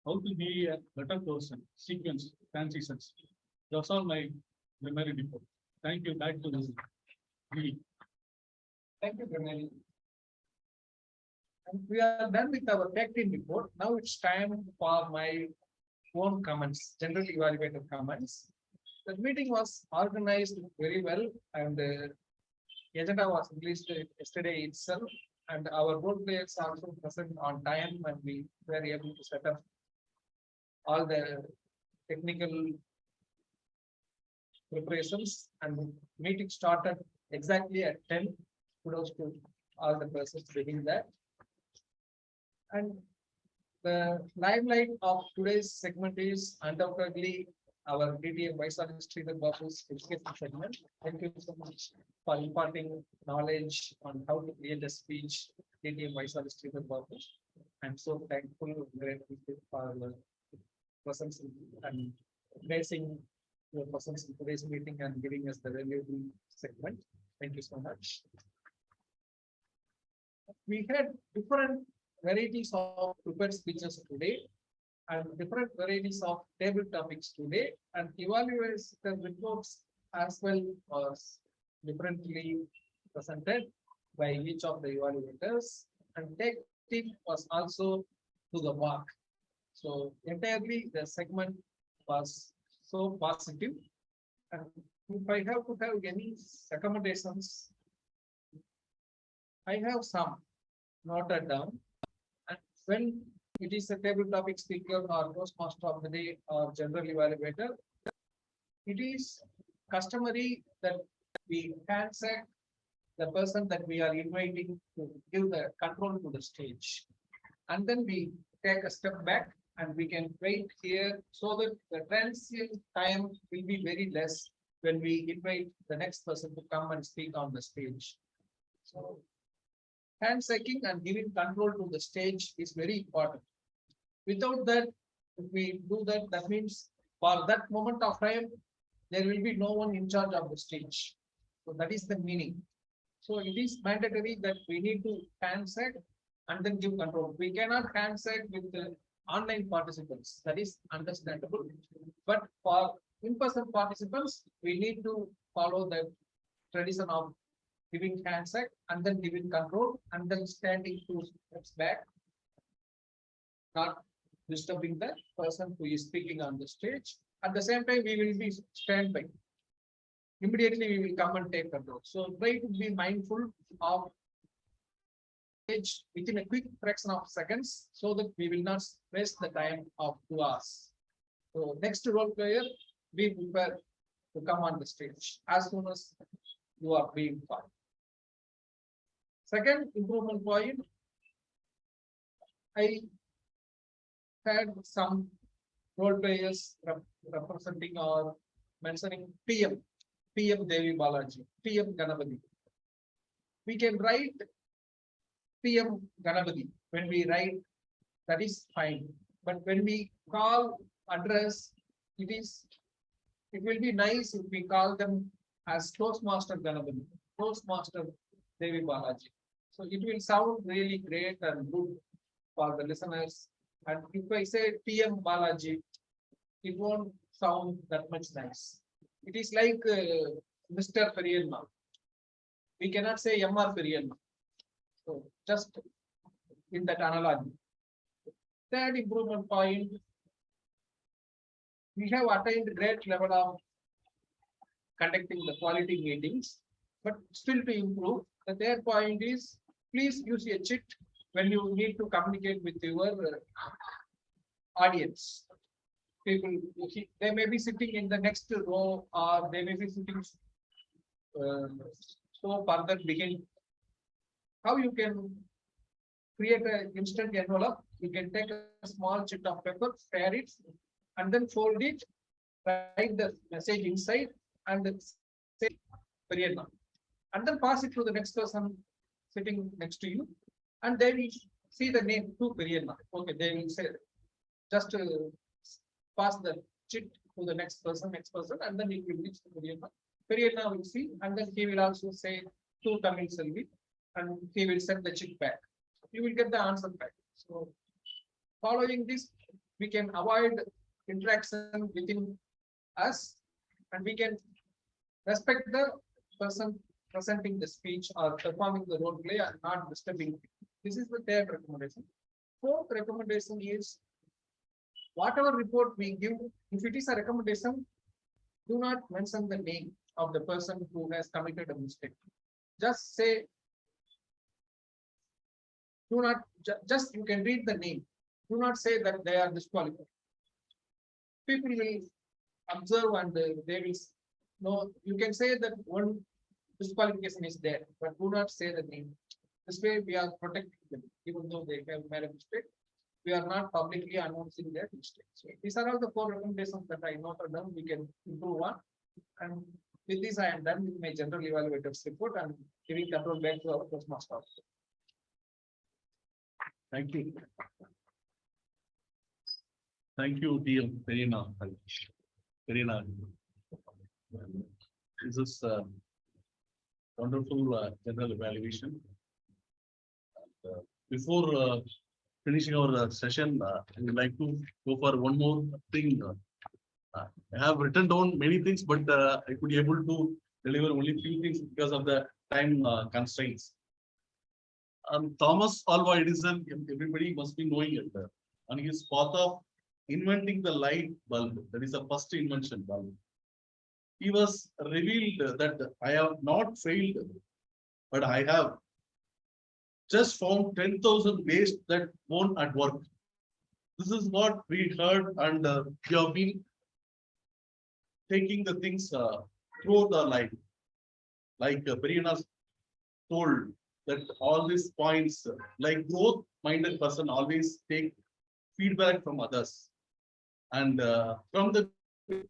how to be a better person, sequence, fancy sense. That's all my memory report. Thank you. Back to the Thank you, grammarian. And we are done with our tech team report. Now it's time for my own comments, general evaluative comments. The meeting was organized very well and agenda was released yesterday itself, and our role players also present on time, and we were able to set up all the technical preparations, and meeting started exactly at 10. Kudos to all the persons doing that. And the limelight of today's segment is undoubtedly our DTM Vaisali Sridhar Babu's education segment. Thank you so much for imparting knowledge on how to create a speech, DTM Vaisali Sridhar Babu. I'm so thankful, grateful for the presence and placing your presence in today's meeting and giving us the valuable segment. Thank you so much. We had different varieties of prepared speeches today and different varieties of table topics today, and evaluation reports as well was differently presented by each of the evaluators, and tech team was also to the mark. So entirely the segment was so positive, and if I have to have any recommendations, I have some noted down. And when it is a table topic speaker or Toastmaster of the day or general evaluator, it is customary that we handshake the person that we are inviting to give the control to the stage. And then we take a step back and we can wait here so that the transient time will be very less when we invite the next person to come and speak on the stage. So handshaking and giving control to the stage is very important. Without that, if we do that, that means for that moment of time, there will be no one in charge of the stage. So that is the meaning. So it is mandatory that we need to handshake and then give control. We cannot handshake with the online participants. That is understandable. But for in-person participants, we need to follow the tradition of giving handshake and then giving control and then standing 2 steps back, not disturbing the person who is speaking on the stage. At the same time, we will be standby. Immediately, we will come and take control. So try to be mindful of stage within a quick fraction of seconds so that we will not waste the time of 2 hours. So next role player, be prepared to come on the stage as soon as you are being called. Second improvement point, I had some role players representing or mentioning PM Devi Balaji, PM Ganapati. We can write PM Ganapati. When we write, that is fine. But when we call address, it will be nice if we call them as Toastmaster Ganapati, Toastmaster Devi Balaji. So it will sound really great and good for the listeners. And if I say PM Balaji, it won't sound that much nice. It is like Mr. Periyanma. We cannot say MR Periyanma. So just in that analogy. Third improvement point, we have attained great level of conducting the quality meetings, but still to improve. The third point is, please use a chit when you need to communicate with your audience. People, they may be sitting in the next row or they may be sitting so further behind. How you can create an instant envelope? You can take a small chit of paper, tear it, and then fold it, write the message inside, and say Periyanma, and then pass it to the next person sitting next to you, and they will see the name to Periyanma. Okay, they will say, just pass the chit to the next person, and then it will reach to Periyanma. Periyanma will see, and then he will also say to Tamil Selvi, and he will send the chit back. You will get the answer back. So, following this, we can avoid interaction within us, and we can respect the person presenting the speech or performing the role play and not disturbing. This is the third recommendation. Fourth recommendation is, whatever report we give, if it is a recommendation, do not mention the name of the person who has committed a mistake. Just say, do not, just you can read the name. Do not say that they are disqualified. People will observe and they will know. You can say that one disqualification is there, but do not say the name. This way we are protecting them, even though they have made a mistake. We are not publicly announcing their mistakes. So these are all the 4 recommendations that I noted down. We can improve on. And with this, I am done with my general evaluators report and giving control back to our Toastmaster. Thank you. Thank you, dear Periyanma. This is wonderful general evaluation. Before finishing our session, I would like to go for one more thing. I have written down many things, but I could be able to deliver only few things because of the time constraints. Thomas Alva Edison, everybody must be knowing it. On his path of inventing the light bulb, that is the first invention bulb, he was revealed that I have not failed, but I have just found 10,000 ways that won't at work. This is what we heard, and we have been taking the things throughout our life. Like Periyanma told that all these points, like growth-minded person, always take feedback from others, and from the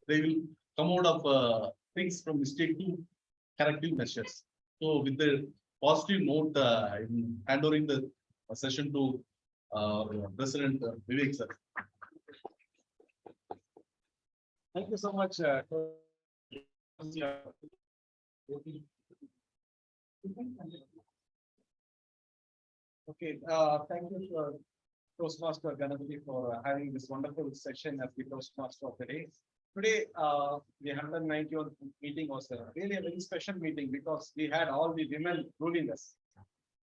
they will come out of things from mistake to corrective measures. So with the positive note, I'm handing the session to President Vivek sir. Thank you so much. Okay, thank you for Toastmaster Ganapati for having this wonderful session as the Toastmaster of the day. Today, the 191st meeting was really a very special meeting because we had all the women ruling us.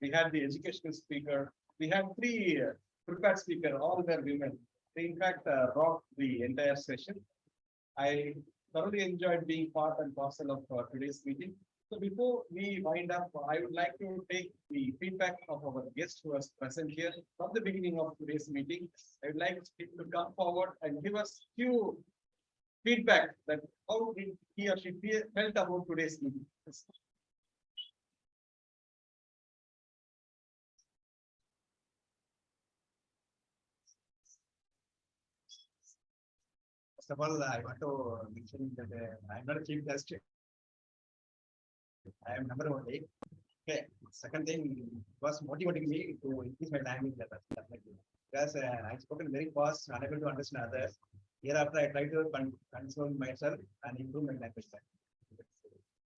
We had the educational speaker. We had three prepared speakers, all were women. They in fact rocked the entire session. I thoroughly enjoyed being part and parcel of today's meeting. So before we wind up, I would like to take the feedback of our guest who was present here from the beginning of today's meeting. I would like him to come forward and give us few feedback that how did he or she felt about today's meeting. First of all, I want to mention that I'm not a chief guest. I am number only. Okay. Second thing was motivating me to increase my language level. Because I've spoken very fast, unable to understand others. Hereafter, I try to control myself and improve my language.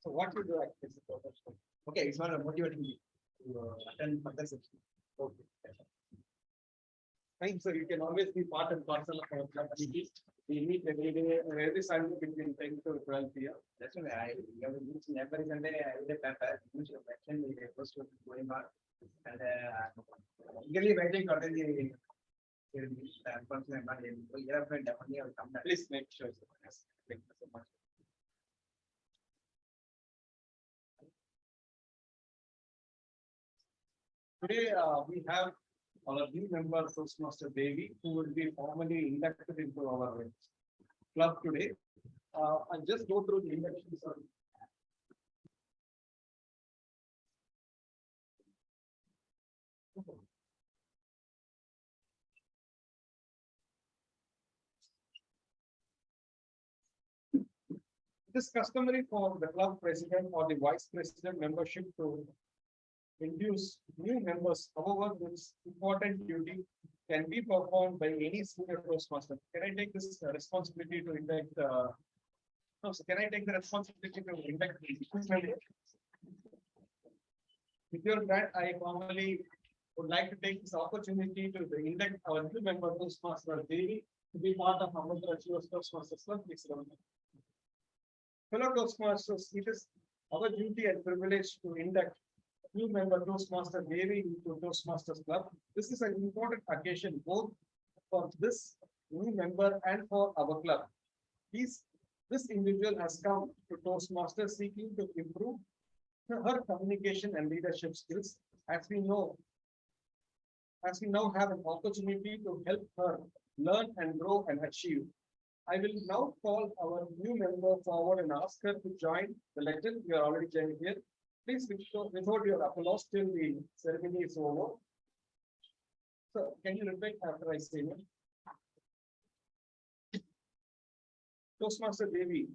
So what you do actually? Okay, it's not motivating me to attend further session. Okay. Thanks, sir. You can always be part and parcel of our club meetings. We meet every day, every Sunday between 10 to 12 p.m. That's why I have been every Sunday. I will paper. Action is supposed to be going on, and eagerly waiting for the. Unfortunately, I'm not able to. Hereafter, definitely I will come back. Please make sure. Sir. Yes. Thank you so much. Today, we have our new member, Toastmaster Devi, who will be formally inducted into our club today. I'll just go through the induction. It is customary for the club president or the vice president membership to induce new members. However, this important duty can be performed by any senior Toastmaster. Can I take this responsibility to induct? No, so can I take the responsibility to induct this member? With your grant, I formally would like to take this opportunity to induct our new member Toastmaster Devi to be part of Ambattur Toastmasters Club. Please round up. Fellow Toastmasters, it is our duty and privilege to induct new member Toastmaster Devi into Toastmasters Club. This is an important occasion both for this new member and for our club. This individual has come to Toastmasters seeking to improve her communication and leadership skills. As we now have an opportunity to help her learn and grow and achieve. I will now call our new member forward and ask her to join the lectern. You are already joining here. Please withhold your applause till the ceremony is over. So, can you repeat after I say it? Toastmaster Devi.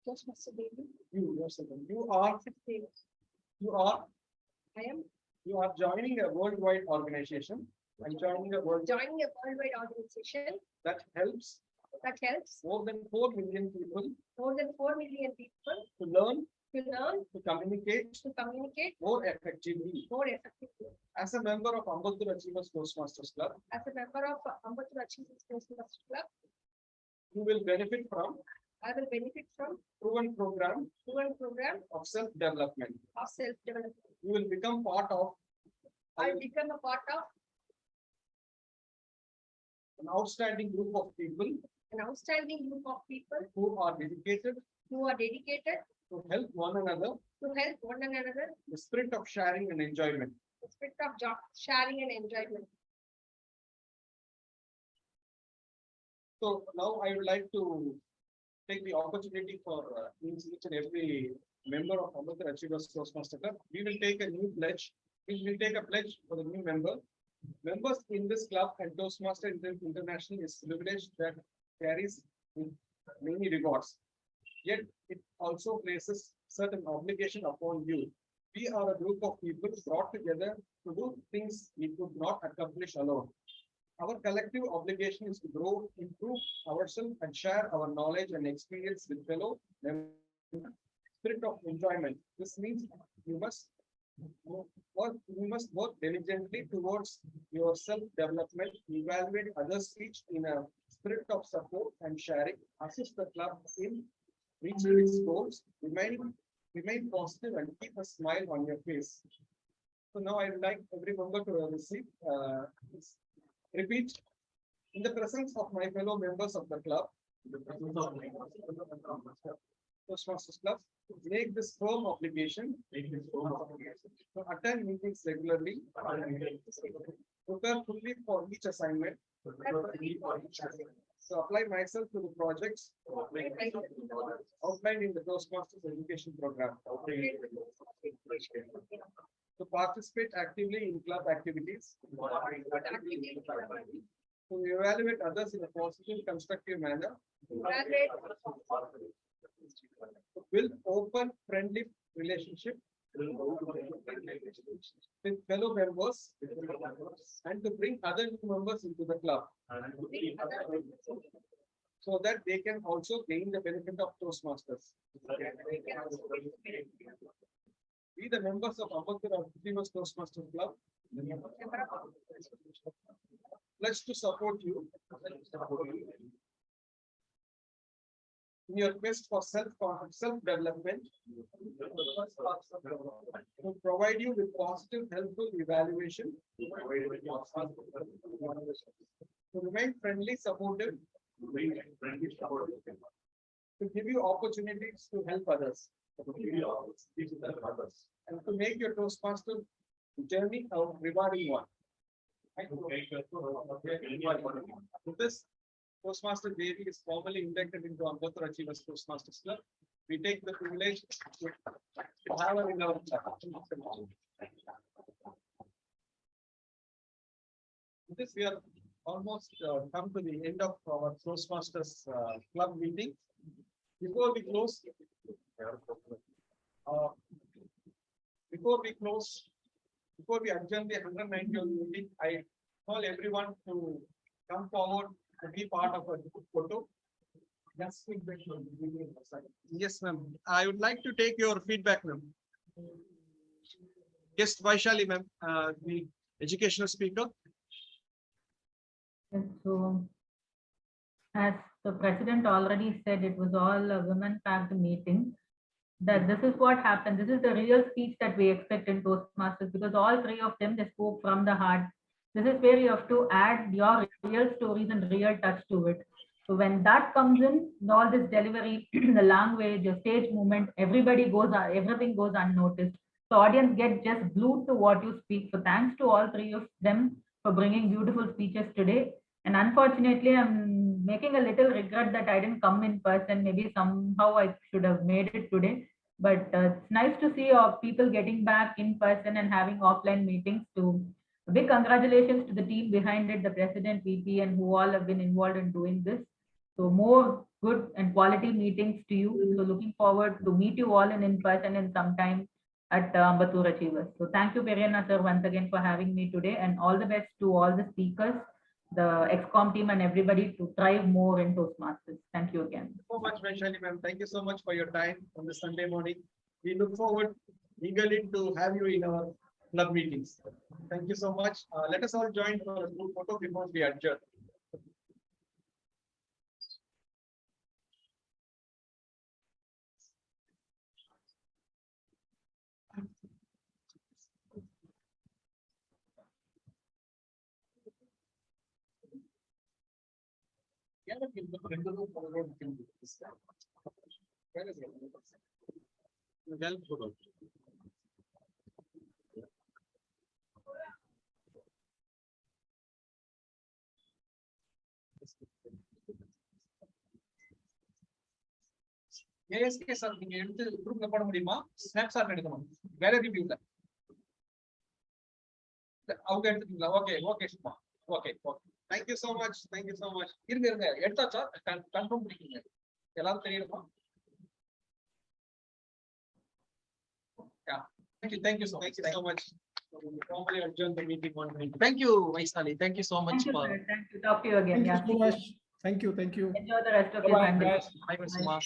Toastmaster Devi. You are joining a worldwide organization. I'm joining a Joining a worldwide organization that helps more than 4 million people to learn, learn, to communicate more effectively. As a member of Ambattur Achievers Toastmasters Club, As a member of Ambattur Achievers Toastmasters Club, you will benefit from I will benefit from proven program of of self-development. self-development. You will become part of I will become a part of an outstanding group of people who are dedicated to help one another, the spirit of sharing and enjoyment. the spirit of sharing and enjoyment. So now I would like to take the opportunity for each and every member of Ambattur Achievers Toastmasters Club. We will take a new pledge. We will take a pledge for the new member. Members in this club and Toastmaster International is a privilege that carries with many rewards. Yet it also places certain obligation upon you. We are a group of people brought together to do things we could not accomplish alone. Our collective obligation is to grow, improve ourselves, and share our knowledge and experience with fellow members. Spirit of enjoyment. This means you must work diligently towards your self-development, evaluate others' speech in a spirit of support and sharing, assist the club in reaching its goals, remain positive and keep a smile on your face. So now I would like every member to receive, repeat, in the presence of my fellow members of the club, Toastmasters Club, make this firm obligation to attend meetings regularly, prepare fully for each assignment, to apply myself to the projects outlined in the Toastmasters education program, to participate actively in club activities, to evaluate others in a positive, constructive manner, to build open, friendly relationship with fellow members and to bring other new members into the club so that they can also gain the benefit of Toastmasters. We, the members of Ambattur Toastmasters Club, pledge to support you in your quest for self-development, to provide you with positive, helpful evaluation, to remain friendly, supportive, to give you opportunities to help others, and to make your Toastmaster journey a rewarding one. With this, Toastmaster JV is formally inducted into Ambattur Achievers Toastmasters Club. We take the privilege to have her in our club. With this, we are almost come to the end of our Toastmasters Club meeting. Before we close, before we adjourn the 190th meeting, I call everyone to come forward to be part of a group photo. Yes, ma'am. I would like to take your feedback, ma'am. Yes, Vaishali, ma'am, the educational speaker. Yes, so, as the president already said, it was all a women-packed meeting. That this is what happened. This is the real speech that we expect in Toastmasters, because all three of them, they spoke from the heart. This is where you have to add your real stories and real touch to it. So when that comes in, all this delivery, the language, your stage movement, everything goes unnoticed. The audience get just glued to what you speak. So thanks to all three of them for bringing beautiful speeches today. And unfortunately, I'm making a little regret that I didn't come in person. Maybe somehow I should have made it today. But it's nice to see people getting back in person and having offline meetings too. A big congratulations to the team behind it, the president, VP, and who all have been involved in doing this. So more good and quality meetings to you. So looking forward to meet you all in person in some time at Ambattur Achievers. So thank you, Periana sir, once again for having me today, and all the best to all the speakers, the ExCom team, and everybody to thrive more in Toastmasters. Thank you again. So much, Vaishali, ma'am. Thank you so much for your time on this Sunday morning. We look forward eagerly to have you in our club meetings. Thank you so much. Let us all join for a group photo before we adjourn. ASK sir நீங்க எடுத்து குரூப்ல போட முடியுமா? Snapshot எடுக்கணும். Gallery வியூல. அவங்க எடுத்துட்டீங்களா? Okay, okay சும்மா. Okay, okay. Thank you so much. Thank you so much. இருங்க எடுத்தாச்சா? கன்ஃபார்ம் பண்ணிக்கீங்க. எல்லாரும் தெரியணுமா? Thank you so much. Thank you so much. We formally adjourn the meeting on. Thank you, Vaishali. Thank you so much Thank you, for. sir. Thank you. Talk to you again. Thank you Yeah. so much. Thank you. Thank you. Enjoy the rest of your Bye-bye, Sunday. guys. Bye, Mr. Mas.